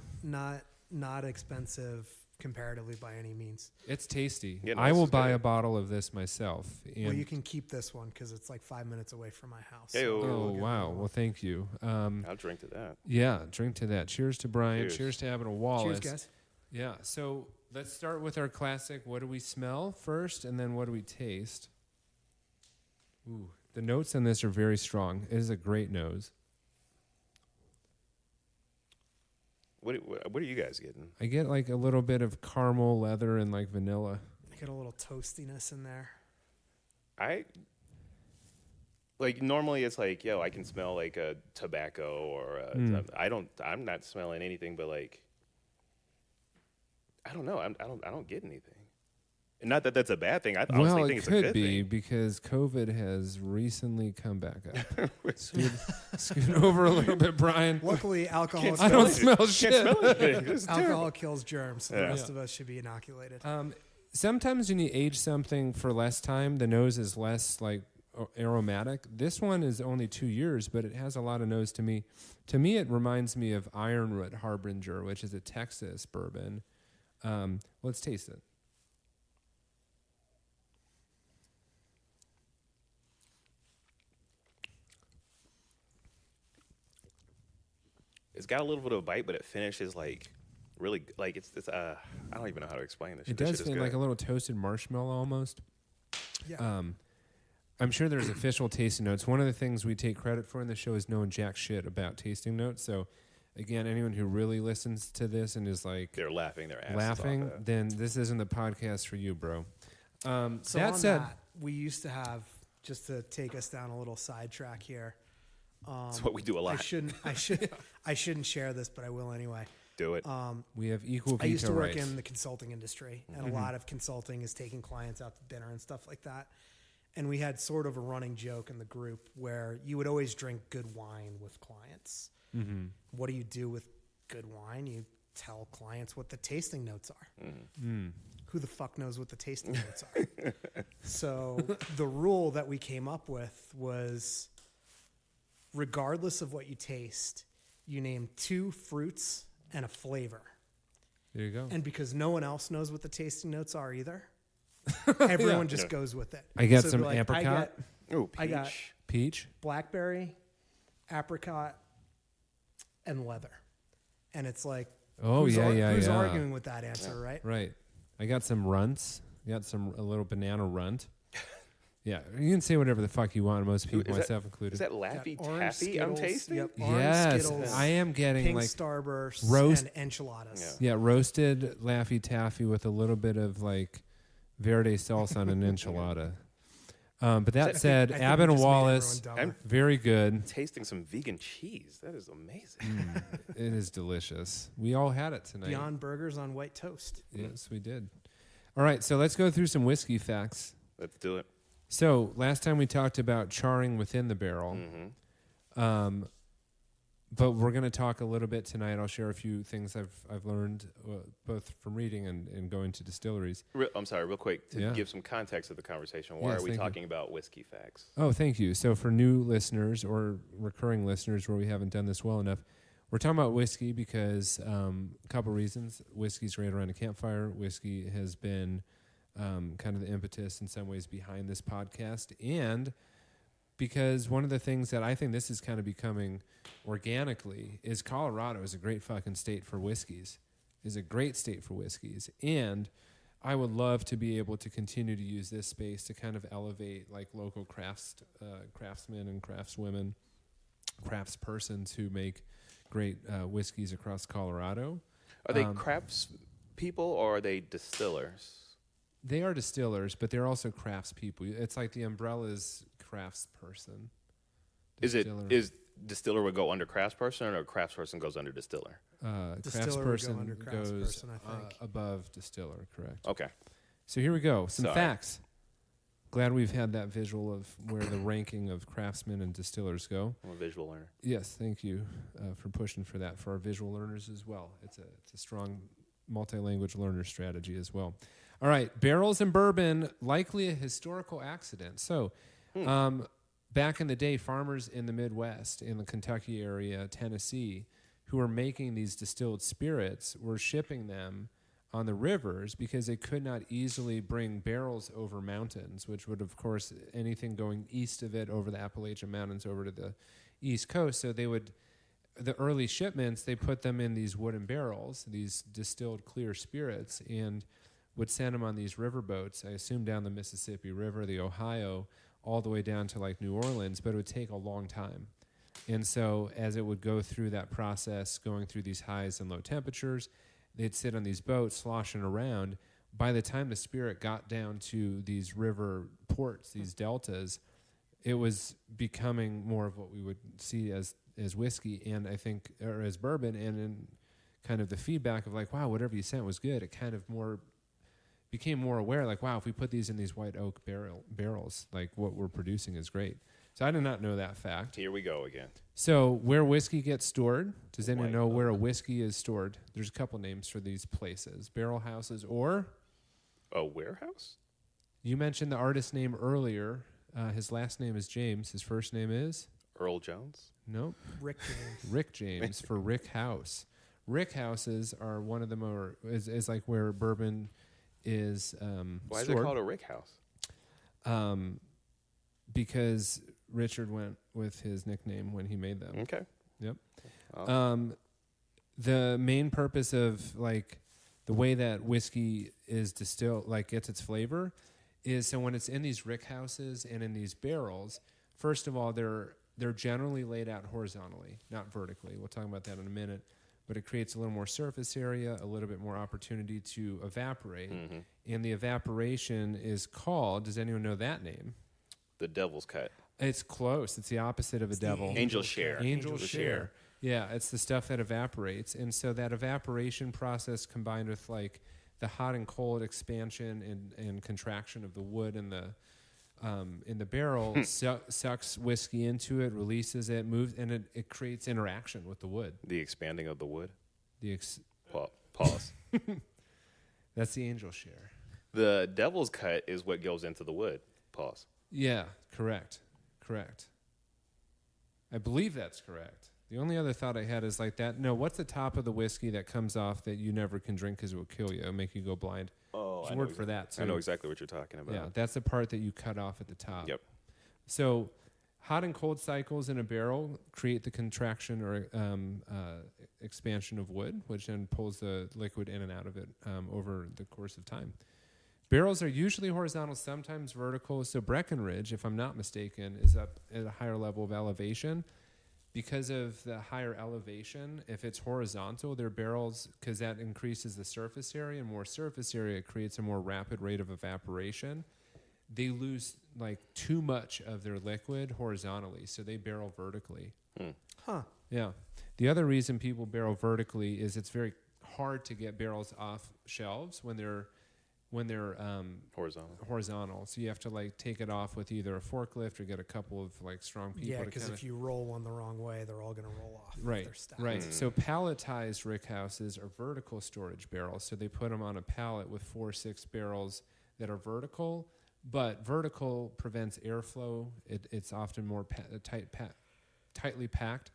Not expensive comparatively by any means. It's tasty. Yeah, no, I this will is buy good. a bottle of this myself. And Well, you can keep this one because it's like 5 minutes away from my house. Hey, So oh, oh, we'll get wow. one. Well, thank you. I'll drink to that. Yeah, drink to that. Cheers to Brian. Cheers. Cheers to Abbott and Wallce. Cheers, guys. Yeah, so let's start with our classic. What do we smell first, and then what do we taste? Ooh, the notes on this are very strong. It is a great nose. What are you guys getting? I get like a little bit of caramel, leather, and like vanilla. I get a little toastiness in there. Normally it's like, I can smell like a tobacco or I'm not smelling anything but like, I don't know. I don't get anything. And not that that's a bad thing. I honestly Well, think it it's a could good be thing. because COVID has recently come back up. Scoot over a little bit, Brian. Luckily, alcohol I don't smell Can't shit. smell anything. This is alcohol terrible. kills germs, so Yeah. the rest of us should be inoculated. Sometimes when you age something for less time, the nose is less like aromatic. This one is only 2 years, but it has a lot of nose to me. To me, it reminds me of Ironwood Harbinger, which is a Texas bourbon. Let's taste it. It's got a little bit of a bite, but it finishes like really like it's I don't even know how to explain this. It This does shit is feel like good. a little toasted marshmallow almost. Yeah. I'm sure there's official tasting notes. One of the things we take credit for in the show is knowing jack shit about tasting notes. So, again, anyone who really listens to this and is like They're laughing their asses laughing, off at it. then this isn't the podcast for you, bro. So that on said, that, we used to have, just to take us down a little sidetrack here. That's what we do a lot. I shouldn't share this, but I will anyway. Do it. we have equal veto I used to work rights. in the consulting industry, and a lot of consulting is taking clients out to dinner and stuff like that. And we had sort of a running joke in the group where you would always drink good wine with clients. Mm-hmm. What do you do with good wine? You tell clients what the tasting notes are. Who the fuck knows what the tasting notes are? So the rule that we came up with was, regardless of what you taste, you name 2 fruits and a flavor. There you go. And because no one else knows what the tasting notes are either, everyone just goes with it. I got So some they're like, apricot. Oh, I got peach. Peach. blackberry, apricot, and leather. And it's like, Oh, who's yeah. arguing with that answer, right? Right. I got some runts. Got a little banana runt. Yeah, you can say whatever the fuck you want. Most people, Is that- myself included. Is that Laffy Got orange Taffy I'm Skittles, tasting? Yep, orange Yes, Skittles, I am getting pink like Starbursts, roast- and enchiladas. Yeah. roasted Laffy Taffy with a little bit of like Verde salsa on an enchilada. But that said, I think Abbott we and just made Wallce, everyone dumber. very good. Tasting some vegan cheese. That is amazing. It is delicious. We all had it tonight. Beyond Burgers on white toast. Yes, we did. All right, so let's go through some whiskey facts. Let's do it. So last time we talked about charring within the barrel. But we're going to talk a little bit tonight. I'll share a few things I've learned both from reading and going to distilleries. I'm sorry, real quick, to Yeah. give some context to the conversation. Why Yes, are we thank you. talking about whiskey facts? Oh, thank you. So for new listeners or recurring listeners where we haven't done this well enough, we're talking about whiskey because a couple reasons. Whiskey's right around a campfire. Whiskey has been kind of the impetus in some ways behind this podcast. And because one of the things that I think this is kind of becoming organically is Colorado is a great fucking state for whiskeys. Is a great state for whiskeys. And I would love to be able to continue to use this space to kind of elevate like local craftsmen and craftswomen, craftspersons who make great whiskeys across Colorado. Are they crafts people or are they distillers? They are distillers, but they're also craftspeople. It's like the umbrella's craftsperson. Distiller. Is distiller would go under craftsperson, or craftsperson goes under distiller? Distiller would go Craftsperson under goes craftsperson, I think. above distiller, correct. Okay. So here we go. Some Sorry. facts. Glad we've had that visual of where the ranking of craftsmen and distillers go. I'm a visual learner. Yes, thank you for pushing for that for our visual learners as well. It's a strong multi-language learner strategy as well. All right, barrels and bourbon, likely a historical accident. So back in the day, farmers in the Midwest, in the Kentucky area, Tennessee, who were making these distilled spirits were shipping them on the rivers because they could not easily bring barrels over mountains, which would, of course, anything going east of it over the Appalachian Mountains over to the East Coast. So they would, the early shipments, they put them in these wooden barrels, these distilled clear spirits, and would send them on these river boats, I assume down the Mississippi River, the Ohio, all the way down to like New Orleans, but it would take a long time. And so as it would go through that process, going through these highs and low temperatures, they'd sit on these boats sloshing around. By the time the spirit got down to these river ports, these deltas, it was becoming more of what we would see as whiskey and I think, or as bourbon, and in kind of the feedback of like, wow, whatever you sent was good. It kind of more became more aware, like, wow, if we put these in these white oak barrels, like what we're producing is great. So I did not know that fact. Here we go again. So where whiskey gets stored, does anyone White know where a oak. whiskey is stored? There's a couple names for these places. Barrel houses or, A warehouse? you mentioned the artist name earlier. His last name is James. His first name is? Earl Jones? Nope. Rick James. Rick James for Rick House. Rick houses are one of the more, is like where bourbon is Why is stored. it called a rick house? Because Richard went with his nickname when he made them. Okay. Yep. Oh. The main purpose of like the way that whiskey is distilled, like gets its flavor, is so when it's in these rick houses and in these barrels, first of all, they're generally laid out horizontally, not vertically. We'll talk about that in a minute. But it creates a little more surface area, a little bit more opportunity to evaporate. Mm-hmm. And the evaporation is called, does anyone know that name? The devil's cut. It's close. It's the opposite of a devil. Angel share. Angel The share. Yeah, it's the stuff that evaporates. And so that evaporation process combined with like the hot and cold expansion and contraction of the wood in the barrel sucks whiskey into it, releases it, moves, and it creates interaction with the wood. The expanding of the wood. Pause. That's the angel share. The devil's cut is what goes into the wood. Pause. Yeah, correct. I believe that's correct. The only other thought I had is like that. No, what's the top of the whiskey that comes off that you never can drink because it will kill you? It'll make you go blind. Oh, There's a word for that, too. I know exactly what you're talking about. Yeah, that's the part that you cut off at the top. Yep. So hot and cold cycles in a barrel create the contraction or expansion of wood, which then pulls the liquid in and out of it over the course of time. Barrels are usually horizontal, sometimes vertical. So Breckenridge, if I'm not mistaken, is up at a higher level of elevation. Because of the higher elevation, if it's horizontal, their barrels, because that increases the surface area, and more surface area creates a more rapid rate of evaporation. They lose like too much of their liquid horizontally, so they barrel vertically. Huh. Yeah. The other reason people barrel vertically is it's very hard to get barrels off shelves when they're horizontal. So you have to like take it off with either a forklift or get a couple of like strong people. Yeah, to because kinda if you roll one the wrong way, they're all going to roll off. if Right, they're stacked. right. So palletized rickhouses are vertical storage barrels. So they put them on a pallet with 4 or 6 barrels that are vertical, but vertical prevents airflow. It's often more tightly packed,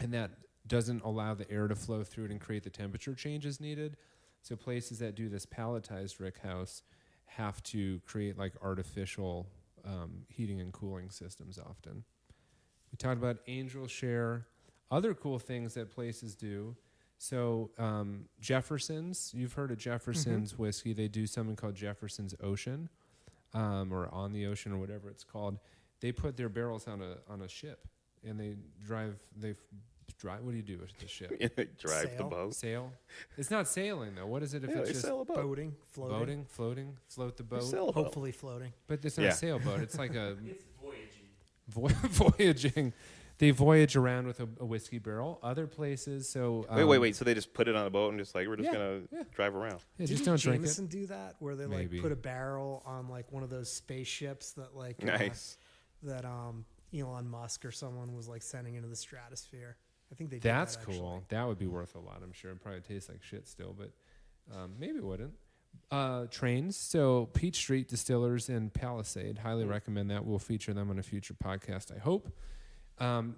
and that doesn't allow the air to flow through it and create the temperature changes needed. So places that do this palletized rickhouse have to create like artificial heating and cooling systems often. We talked about angel share, other cool things that places do. So Jefferson's, you've heard of Jefferson's whiskey. They do something called Jefferson's Ocean or On the Ocean or whatever it's called. They put their barrels on a ship and they What do you do with the ship? Drive the Sail. boat. Sail? It's not sailing though. What is it if Yeah, it's they just sail a boat. Boating, floating, floating, float the They boat? sail a boat. hopefully floating. But it's not Yeah. a sailboat. It's like a It's voyaging. voyaging. They voyage around with a whiskey barrel. Other places, so Wait. So they just put it on a boat and just like we're just Yeah, gonna yeah. drive around. Yeah, just Didn't don't drink it. Jameson do that, where they Maybe. like put a barrel on like one of those spaceships that like Nice. that Elon Musk or someone was like sending into the stratosphere. I think they did That's that, cool. actually. That would be worth a lot, I'm sure. It probably tastes like shit still, but maybe it wouldn't. Trains. So Peach Street Distillers in Palisade. Highly recommend that. We'll feature them on a future podcast, I hope.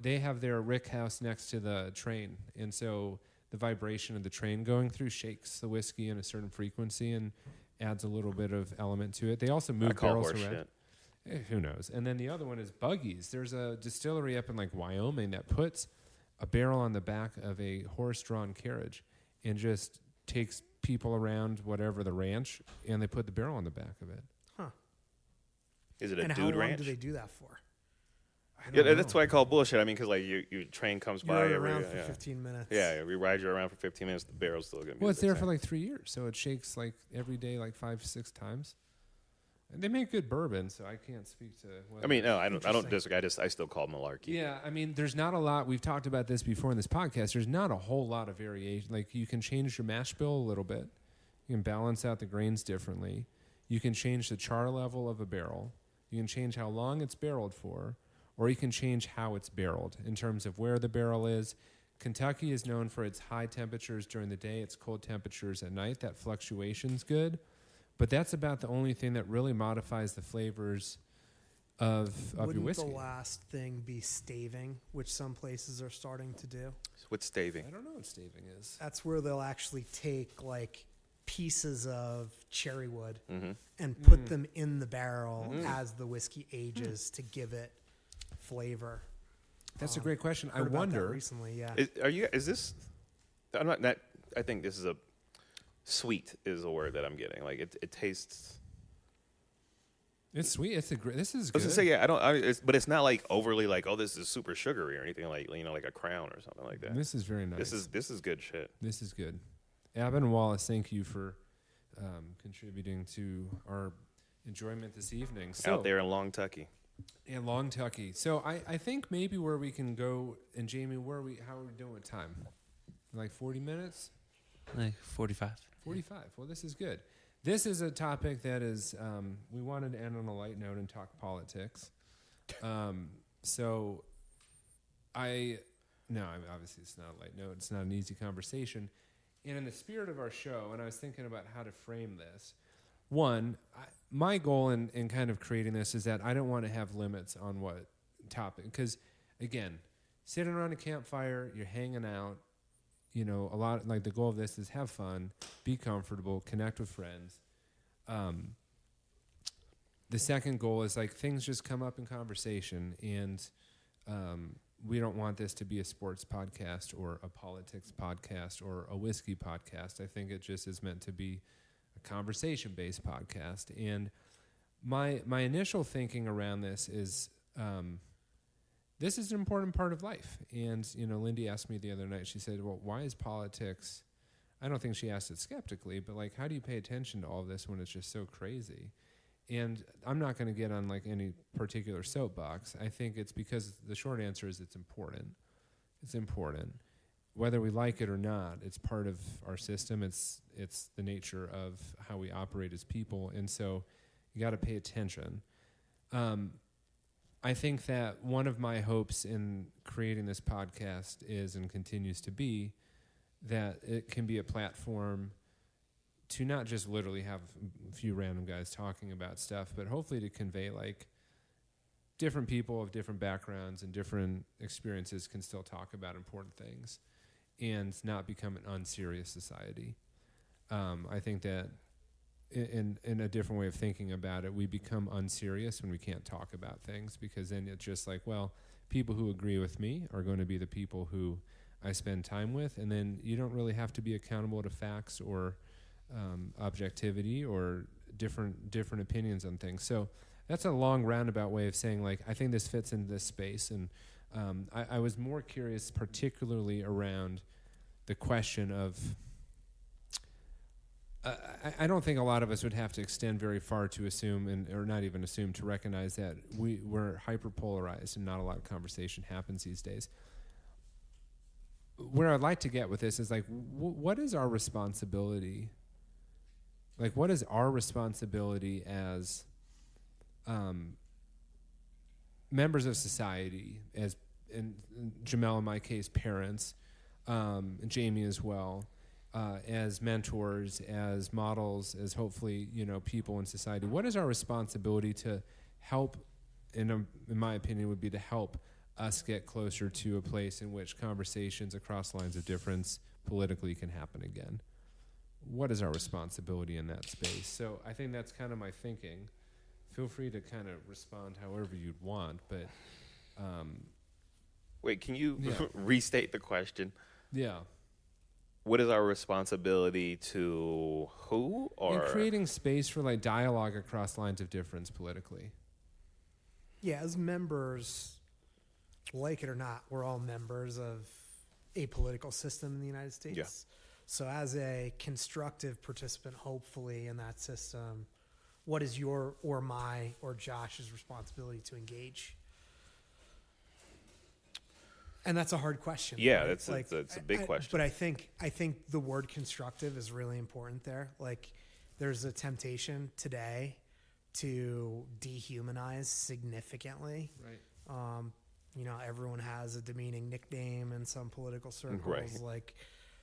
They have their Rickhouse next to the train. And so the vibration of the train going through shakes the whiskey in a certain frequency and adds a little bit of element to it. They also I move call barrels horse around. shit. Who knows? And then the other one is Buggies. There's a distillery up in like Wyoming that puts a barrel on the back of a horse-drawn carriage and just takes people around whatever the ranch, and they put the barrel on the back of it. Is it a And how dude long ranch? do they do that for? I don't Yeah, know. that's why I call bullshit. I mean, because like your train comes You're by every around for yeah. 15 minutes. Yeah, we ride you around for 15 minutes. The barrel's still gonna be. Well, it's there for same. like 3 years, so it shakes like every day, like 5-6 times. And they make good bourbon, so I can't speak to. I mean, no, I don't Interesting. disagree. I still call it malarkey. Yeah, I mean, there's not a lot. We've talked about this before in this podcast. There's not a whole lot of variation. Like, you can change your mash bill a little bit. You can balance out the grains differently. You can change the char level of a barrel. You can change how long it's barreled for, or you can change how it's barreled in terms of where the barrel is. Kentucky is known for its high temperatures during the day, its cold temperatures at night. That fluctuation's good. But that's about the only thing that really modifies the flavors of your Wouldn't whiskey. the last thing be staving, which some places are starting to do? What's staving? I don't know what staving is. That's where they'll actually take like pieces of cherry wood Mm-hmm. and put them in the barrel as the whiskey ages to give it flavor. That's a great question. I Heard about that wonder. recently, yeah. Is this? I'm not. That I think this is a sweet is a word that I'm getting. Like it tastes. It's sweet. This is I was good. gonna say yeah. But it's not like overly like this is super sugary or anything like like a Crown or something like that. This is very nice. This is good shit. This is good. Abbott and Wallce, thank you for contributing to our enjoyment this evening. So, Out there in Long Tucky. in Long Tucky. So I think maybe where we can go, and Jamie, how are we doing with time? Like 40 minutes? Like 45. 45. Well, this is good. This is a topic that is, we wanted to end on a light note and talk politics. So obviously it's not a light note. It's not an easy conversation. And in the spirit of our show, and I was thinking about how to frame this, one, my goal in kind of creating this is that I don't want to have limits on what topic. Because, again, sitting around a campfire, you're hanging out, a lot, like the goal of this is have fun, be comfortable, connect with friends. The second goal is like things just come up in conversation, and we don't want this to be a sports podcast or a politics podcast or a whiskey podcast. I think it just is meant to be a conversation-based podcast. And my initial thinking around this is this is an important part of life. And, Lindy asked me the other night, she said, well, why is politics, I don't think she asked it skeptically, but like, how do you pay attention to all of this when it's just so crazy? And I'm not going to get on like any particular soapbox. I think it's because the short answer is it's important. It's important. Whether we like it or not, it's part of our system. It's the nature of how we operate as people. And so you got to pay attention. I think that one of my hopes in creating this podcast is and continues to be that it can be a platform to not just literally have a few random guys talking about stuff, but hopefully to convey like different people of different backgrounds and different experiences can still talk about important things and not become an unserious society. I think that in a different way of thinking about it, we become unserious when we can't talk about things, because then it's just like, well, people who agree with me are going to be the people who I spend time with, and then you don't really have to be accountable to facts or objectivity or different opinions on things. So that's a long roundabout way of saying, like, I think this fits into this space, and I was more curious, particularly around the question of. I don't think a lot of us would have to extend very far to assume, or not even assume, to recognize that we're hyperpolarized and not a lot of conversation happens these days. Where I'd like to get with this is like, what is our responsibility? Like, what is our responsibility as members of society, as in Jamel in my case, parents, and Jamie as well, as mentors, as models, as hopefully people in society? What is our responsibility to help? In my opinion, would be to help us get closer to a place in which conversations across lines of difference politically can happen again. What is our responsibility in that space? So I think that's kind of my thinking. Feel free to kind of respond however you'd want, but wait, can you restate the question? Yeah. What is our responsibility to who? Or in creating space for like dialogue across lines of difference politically. Yeah, as members, like it or not, we're all members of a political system in the United States. Yeah. So as a constructive participant, hopefully, in that system, what is your or my or Josh's responsibility to engage? And that's a hard question. Yeah, right? it's a big question. But I think the word constructive is really important there. Like, there's a temptation today to dehumanize significantly. Right. Everyone has a demeaning nickname in some political circles, Right. like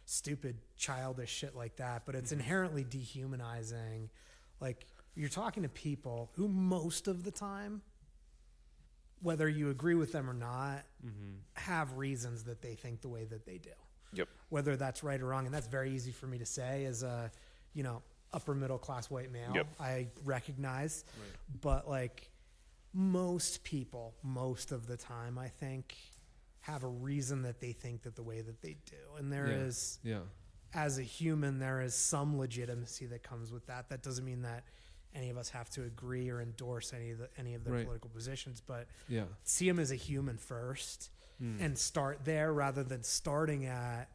stupid, childish shit like that. But it's inherently dehumanizing. Like, you're talking to people who most of the time, whether you agree with them or not, have reasons that they think the way that they do. Yep. Whether that's right or wrong, and that's very easy for me to say as a, upper middle class white male. Yep. I recognize, Right. but like most people, most of the time, I think, have a reason that they think that the way that they do, and there is, as a human, there is some legitimacy that comes with that. That doesn't mean that any of us have to agree or endorse any of their Right. political positions, but Yeah. see them as a human first and start there rather than starting at,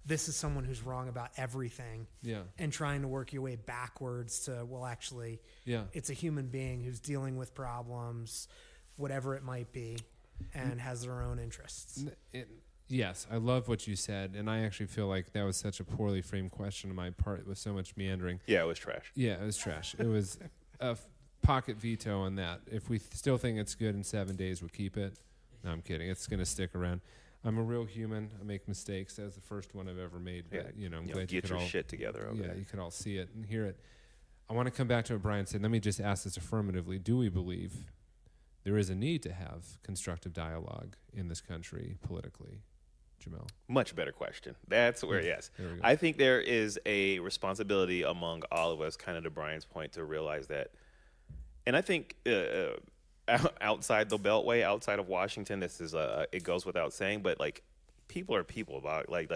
this is someone who's wrong about everything, Yeah. and trying to work your way backwards to, well, actually, Yeah. it's a human being who's dealing with problems, whatever it might be, and has their own interests. Yes, I love what you said, and I actually feel like that was such a poorly framed question on my part with so much meandering. Yeah, it was trash. Yeah, it was trash. It was a pocket veto on that. If we still think it's good in 7 days, we'll keep it. No, I'm kidding. It's going to stick around. I'm a real human. I make mistakes. That was the first one I've ever made. But, I'm glad you Get could your all shit together. Okay. Yeah, you could all see it and hear it. I want to come back to what Brian said. Let me just ask this affirmatively. Do we believe there is a need to have constructive dialogue in this country politically? Jamel? Much better question. That's where, yes. There we go. I think there is a responsibility among all of us, kind of to Brian's point, to realize that. And I think outside the Beltway, outside of Washington, this is it goes without saying, but like people are people. About like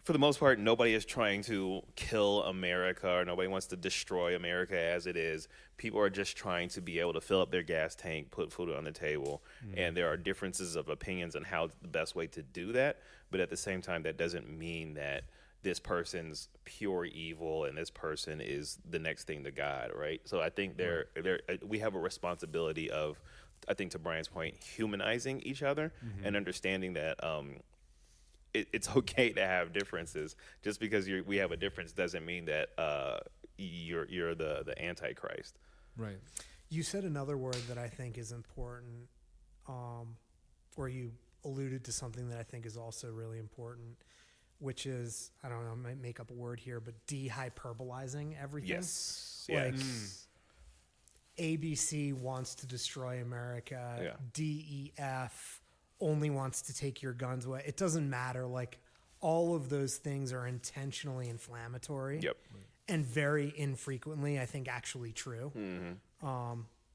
for the most part, nobody is trying to kill America, or nobody wants to destroy America as it is. People are just trying to be able to fill up their gas tank, put food on the table, and there are differences of opinions on how the best way to do that. But at the same time, that doesn't mean that this person's pure evil and this person is the next thing to God, right? So I think we have a responsibility of, I think to Brian's point, humanizing each other and understanding that it's okay to have differences. Just because we have a difference doesn't mean that you're the Antichrist. Right. You said another word that I think is important, or you alluded to something that I think is also really important, which is, I don't know, I might make up a word here, but dehyperbolizing everything. Yes. Like, Yes. ABC wants to destroy America. Yeah. DEF only wants to take your guns away. It doesn't matter. Like, all of those things are intentionally inflammatory. Yep. And very infrequently, I think, actually true.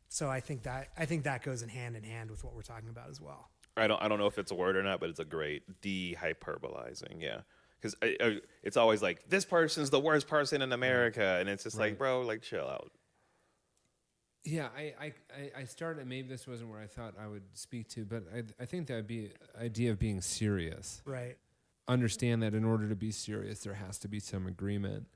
So I think that goes in hand with what we're talking about as well. I don't know if it's a word or not, but it's a great dehyperbolizing. Yeah. Because it's always like, this person's the worst person in America. And it's just like, bro, like, chill out. Yeah, I started, maybe this wasn't where I thought I would speak to, but I think that would be idea of being serious. Right. Understand that in order to be serious, there has to be some agreement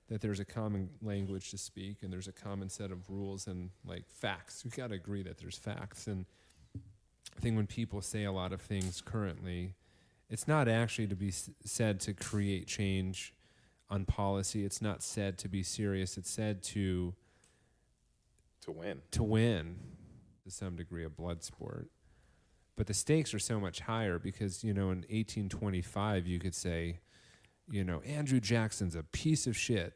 that there's a common language to speak and there's a common set of rules and like facts. We got to agree that there's facts. And I think when people say a lot of things currently, it's not actually to be said to create change on policy. It's not said to be serious. It's said to win. To win, to some degree, a blood sport. But the stakes are so much higher because, in 1825, you could say, Andrew Jackson's a piece of shit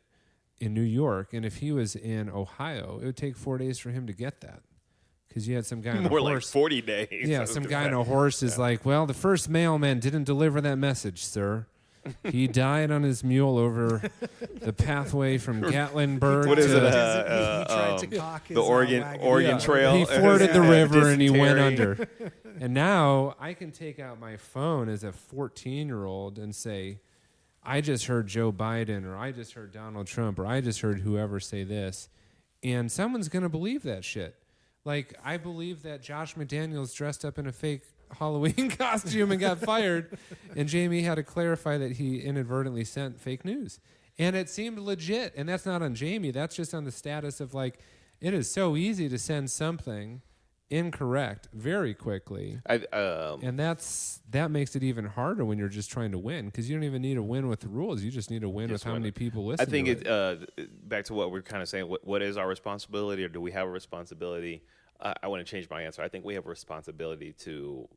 in New York. And if he was in Ohio, it would take 4 days for him to get that. Because you had some guy on a More horse. like 40 days. Yeah, some guy on a horse is like, well, the first mailman didn't deliver that message, sir. He died on his mule over the pathway from Gatlinburg. What is it? He tried to cock his the Oregon wagon. Trail. He forded the river and he went Dysentery. under. And now I can take out my phone as a 14-year-old and say, I just heard Joe Biden, or I just heard Donald Trump, or I just heard whoever say this. And someone's going to believe that shit. Like, I believe that Josh McDaniels dressed up in a fake Halloween costume and got fired, and Jamie had to clarify that he inadvertently sent fake news. And it seemed legit, and that's not on Jamie. That's just on the status of, like, it is so easy to send something incorrect very quickly. And that makes it even harder when you're just trying to win, because you don't even need to win with the rules. You just need to win with how many people listen. I think to it. Back to what we're kind of saying. What is our responsibility, or do we have a responsibility? I want to change my answer. I think we have a responsibility to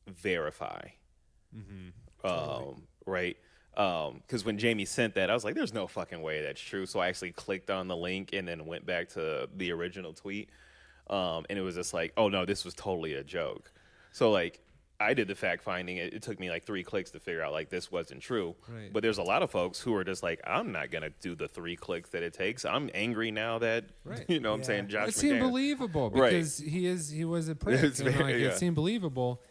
verify. Right? Because when Jamie sent that, I was like, "There's no fucking way that's true." So I actually clicked on the link and then went back to the original tweet. And it was just like, oh no, this was totally a joke. So like, I did the fact finding. It took me like 3 clicks to figure out like this wasn't true. Right. But there's a lot of folks who are just like, I'm not gonna do the 3 clicks that it takes. I'm angry now that Right. I'm saying Josh. It seemed McDaniels. believable Right. because he was a prick. It's very- Like, yeah. It seemed believable.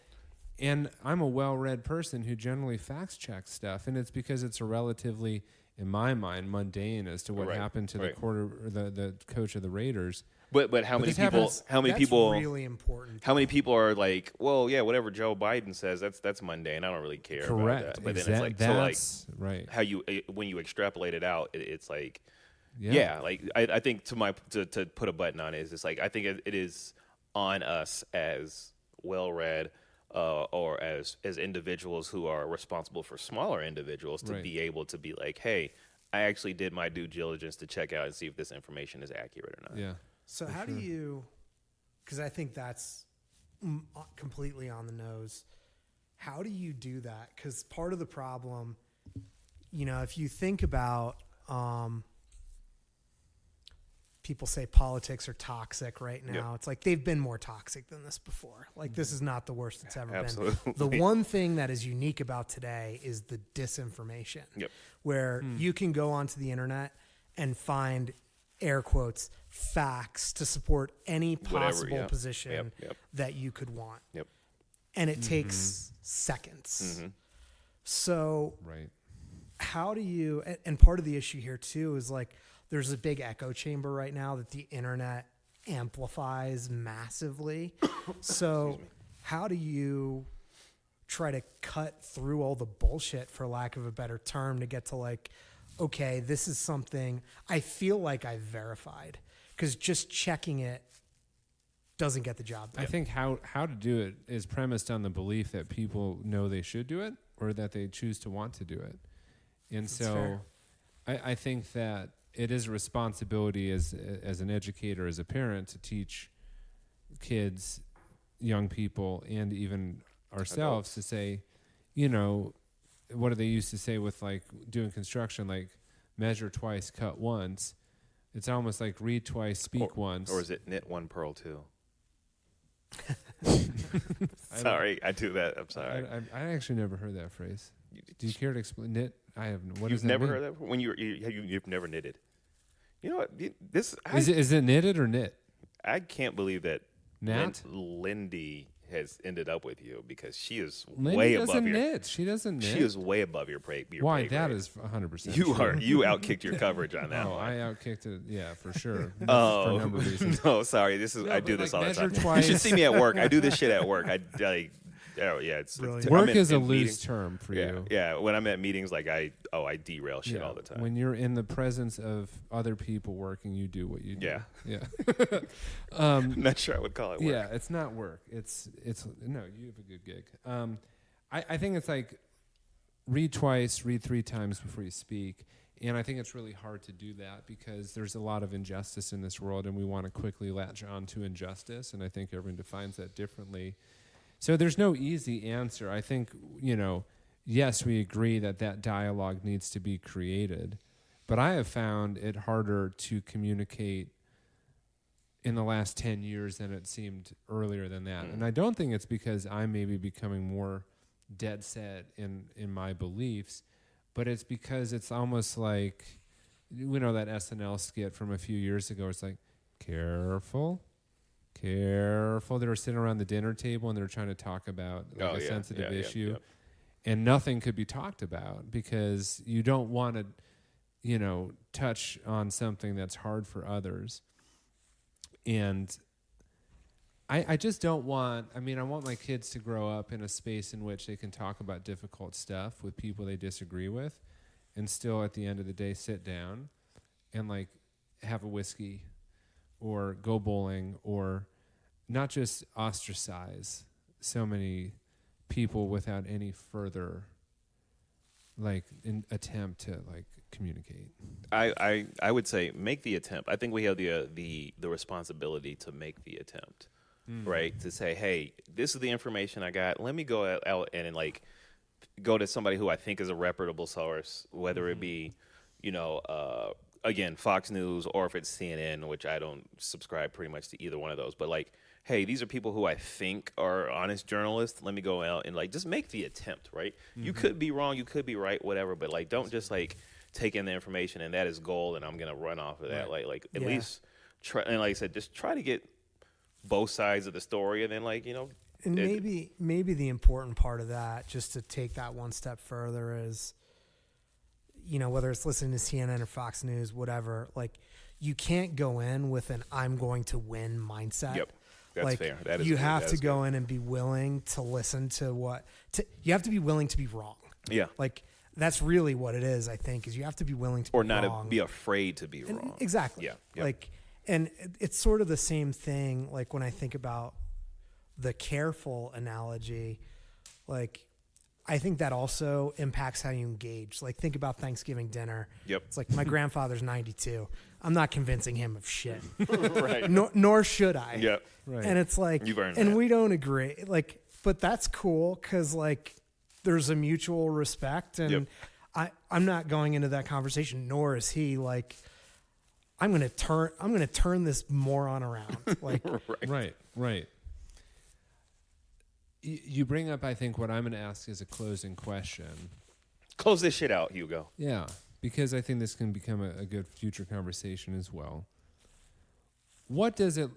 And I'm a well-read person who generally fact checks stuff, and it's because it's a relatively, in my mind, mundane as to what Right. happened to Right. the coach of the Raiders. But how many this people? happens- How many That's people? really important. How many people are like, well, yeah, whatever Joe Biden says, that's mundane. I don't really care Correct. about that. But then Exact- it's like, so like, that's right. how you when you extrapolate it out, it's like, Yeah. yeah, like I think to put a button on it is it's like I think it is on us as well-read or as individuals who are responsible for smaller individuals to Right. be able to be like, hey, I actually did my due diligence to check out and see if this information is accurate or not. Yeah. So how do you, because I think that's completely on the nose. How do you do that? Because part of the problem, if you think about, people say politics are toxic right now. Yep. It's like they've been more toxic than this before. Like this is not the worst it's ever Absolutely. been. The one thing that is unique about today is the disinformation, Yep. where you can go onto the internet and find air quotes facts to support any possible yeah. position Yep. that you could want. Yep. And it takes seconds. Mm-hmm. So Right. how do you, and part of the issue here too is like there's a big echo chamber right now that the internet amplifies massively. So how do you try to cut through all the bullshit, for lack of a better term, to get to like, okay, this is something I feel like I've verified, because just checking it doesn't get the job done. I think how to do it is premised on the belief that people know they should do it or that they choose to want to do it. And That's so fair. I think that it is a responsibility as an educator, as a parent, to teach kids, young people, and even ourselves to say, what do they used to say with like doing construction, like measure twice, cut once. It's almost like read twice, speak once. Or is it knit one, pearl two? Sorry, I do that. I'm sorry. I actually never heard that phrase. Do you care to explain knit? I have. What You've does that never mean? heard that before? When you've never knitted. You know what? Is it knitted or knit? I can't believe that Nat? Lindy has ended up with you because she is Lindy way doesn't above your. knit. She doesn't knit. She is way above your pay. Why? Pay That grade. is 100%. You true. are you outkicked your coverage on that Oh, one. I outkicked it. Yeah, for sure. For a Oh number of reasons. no, sorry. This is No, I but do this like all the measure time. twice. You should see me at work. I do this shit at work. Oh yeah, it's Brilliant. I'm Work in- is a in loose meetings- term for Yeah, you. yeah. When I'm at meetings, like I derail shit Yeah, all the time. When you're in the presence of other people working, you do what you do. Yeah. Yeah. I'm not sure I would call it work. Yeah, it's not work. It's no, you have a good gig. I think it's like read twice, read 3 times before you speak. And I think it's really hard to do that because there's a lot of injustice in this world and we want to quickly latch on to injustice. And I think everyone defines that differently. So there's no easy answer. I think, yes, we agree that dialogue needs to be created. But I have found it harder to communicate in the last 10 years than it seemed earlier than that. And I don't think it's because I'm maybe becoming more dead set in my beliefs, but it's because it's almost like, that SNL skit from a few years ago. It's like, careful. They were sitting around the dinner table and they were trying to talk about a sensitive issue. And nothing could be talked about because you don't want to, touch on something that's hard for others. And I just don't want, I want my kids to grow up in a space in which they can talk about difficult stuff with people they disagree with and still at the end of the day sit down and like have a whiskey or go bowling or not just ostracize so many people without any further attempt to communicate. I would say make the attempt. I think we have the responsibility to make the attempt, right? To say, hey, this is the information I got. Let me go out and go to somebody who I think is a reputable source, whether it be, again, Fox News or if it's CNN, which I don't subscribe pretty much to either one of those. But hey, these are people who I think are honest journalists. Let me go out and just make the attempt, right? Mm-hmm. You could be wrong, you could be right, whatever. But don't just take in the information and that is gold and I'm gonna run off of that. Right. At least try. And like I said, just try to get both sides of the story, and then And maybe the important part of that, just to take that one step further, is, whether it's listening to CNN or Fox News, whatever, you can't go in with an I'm going to win mindset. Yep. That's fair. That is you good. have to go in and be willing to listen to you have to be willing to be wrong. Yeah. That's really what it is, I think, is you have to be willing to be not wrong. be afraid to be wrong. Exactly. Yeah. Yep. And it's sort of the same thing, when I think about the careful analogy, I think that also impacts how you engage. Think about Thanksgiving dinner. Yep. It's my grandfather's 92. I'm not convincing him of shit. Right. Nor should I. Yep. Right. And it's You've earned and that. we don't agree. But that's cool because there's a mutual respect, and I'm not going into that conversation, nor is he. I'm gonna turn this moron around. Right. You bring up, I think, what I'm going to ask is a closing question. Close this shit out, Hugo. Yeah, because I think this can become a good future conversation as well. What does it,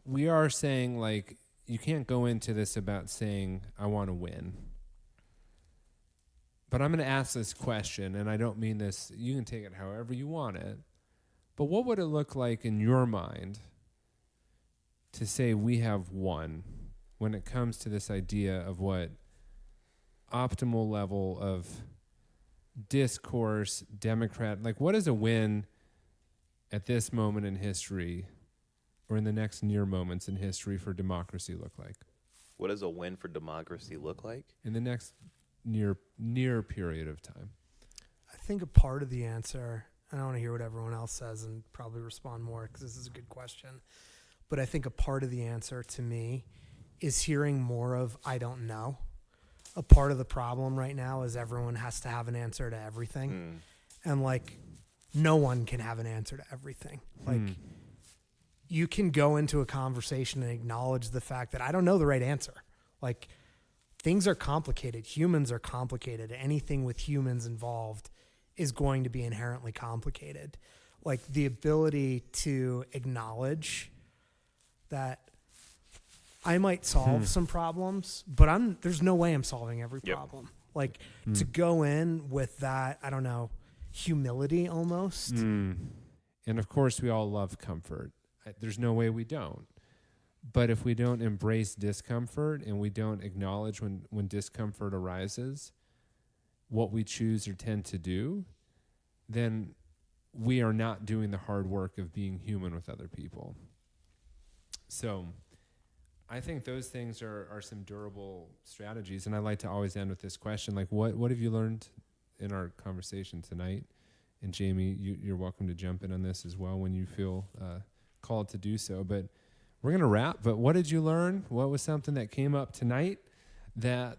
we are saying, you can't go into this about saying, I want to win. But I'm going to ask this question, and I don't mean this, you can take it however you want it. But what would it look like in your mind to say we have won when it comes to this idea of what optimal level of discourse, Democrat, what is a win at this moment in history or in the next near moments in history for democracy look like? What does a win for democracy look like? In the next near period of time. I think a part of the answer, and I want to hear what everyone else says and probably respond more because this is a good question, but I think a part of the answer to me is hearing more of I don't know. A part of the problem right now is everyone has to have an answer to everything. And no one can have an answer to everything. You can go into a conversation and acknowledge the fact that I don't know the right answer. Things are complicated. Humans are complicated. Anything with humans involved is going to be inherently complicated. The ability to acknowledge that I might solve some problems, but there's no way I'm solving every Yep. problem. Like to go in with that, I don't know, humility almost. And of course, we all love comfort. There's no way we don't. But if we don't embrace discomfort and we don't acknowledge when discomfort arises, what we choose or tend to do, then we are not doing the hard work of being human with other people. So I think those things are some durable strategies. And I like to always end with this question, like, what have you learned in our conversation tonight? And Jamie, you're welcome to jump in on this as well when you feel called to do so. But we're going to wrap. But what did you learn? What was something that came up tonight that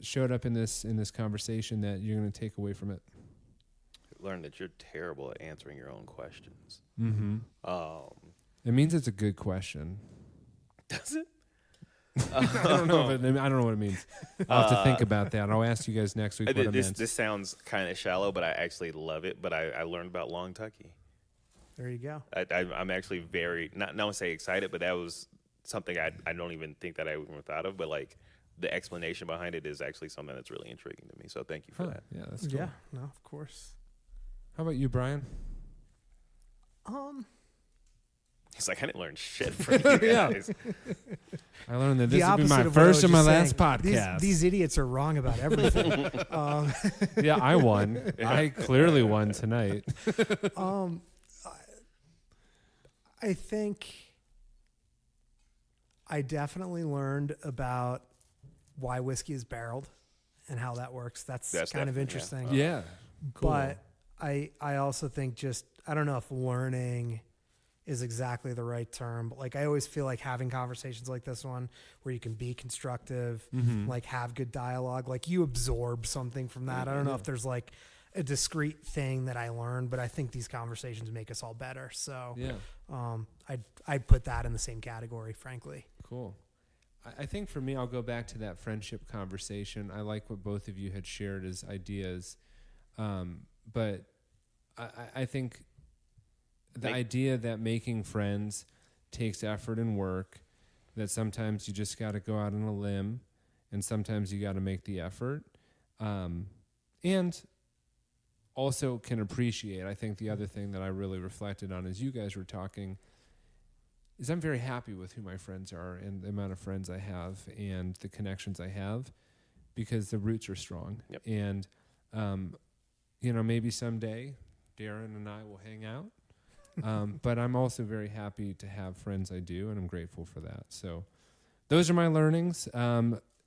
showed up in this conversation that you're going to take away from it? Learn that you're terrible at answering your own questions. Mm-hmm. It means it's a good question. Does it? I don't know what it means. I'll have to think about that. I'll ask you guys next week what it meant. This sounds kind of shallow, but I actually love it. But I learned about Long Tucky. There you go. I'm actually very, not want to say excited, but that was something I don't even think that I even thought of. But like the explanation behind it is actually something that's really intriguing to me. So thank you for that. Yeah, that's cool. Yeah, no, of course. How about you, Brian? He's like, I didn't learn shit from you guys. I learned that The this will be opposite my of what I first was and my just last saying. podcast. These idiots are wrong about everything. Yeah, I won. I clearly won tonight. I think I definitely learned about why whiskey is barreled and how that works. That's kind of interesting. Yeah. Cool. But I also think I don't know if learning is exactly the right term, but like I always feel like having conversations like this one where you can be constructive, like have good dialogue, like you absorb something from that. I don't know if there's like a discrete thing that I learned, but I think these conversations make us all better. So I'd put that in the same category, frankly. Cool. I think for me, I'll go back to that friendship conversation. I like what both of you had shared as ideas. But I think the idea that making friends takes effort and work, that sometimes you just got to go out on a limb and sometimes you got to make the effort. And also can appreciate, I think the other thing that I really reflected on as you guys were talking is I'm very happy with who my friends are and the amount of friends I have and the connections I have because the roots are strong. Yep. And, maybe someday Darren and I will hang out. But I'm also very happy to have friends I do, and I'm grateful for that. So those are my learnings.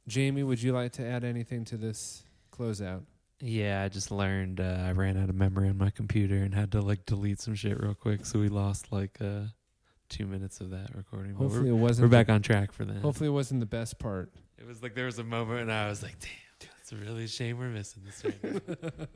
Jamie, would you like to add anything to this closeout? Yeah, I just learned I ran out of memory on my computer and had to delete some shit real quick, so we lost 2 minutes of that recording. But Hopefully it wasn't. We're back on track for that. Hopefully it wasn't the best part. It was there was a moment and I was like, damn, it's really a shame we're missing this right now.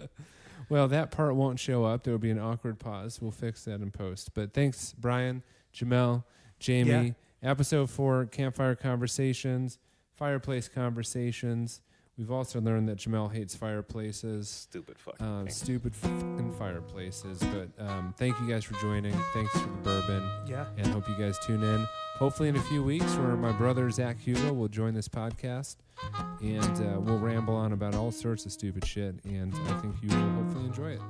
Well, that part won't show up. There will be an awkward pause. We'll fix that in post. But thanks, Brian, Jamel, Jamie. Yeah. Episode 4, Campfire Conversations, Fireplace Conversations. We've also learned that Jamel hates fireplaces. Stupid fucking Stupid fucking fireplaces. But thank you guys for joining. Thanks for the bourbon. Yeah. And hope you guys tune in. Hopefully in a few weeks where my brother Zach Hugo will join this podcast. And we'll ramble on about all sorts of stupid shit. And I think you will hopefully enjoy it.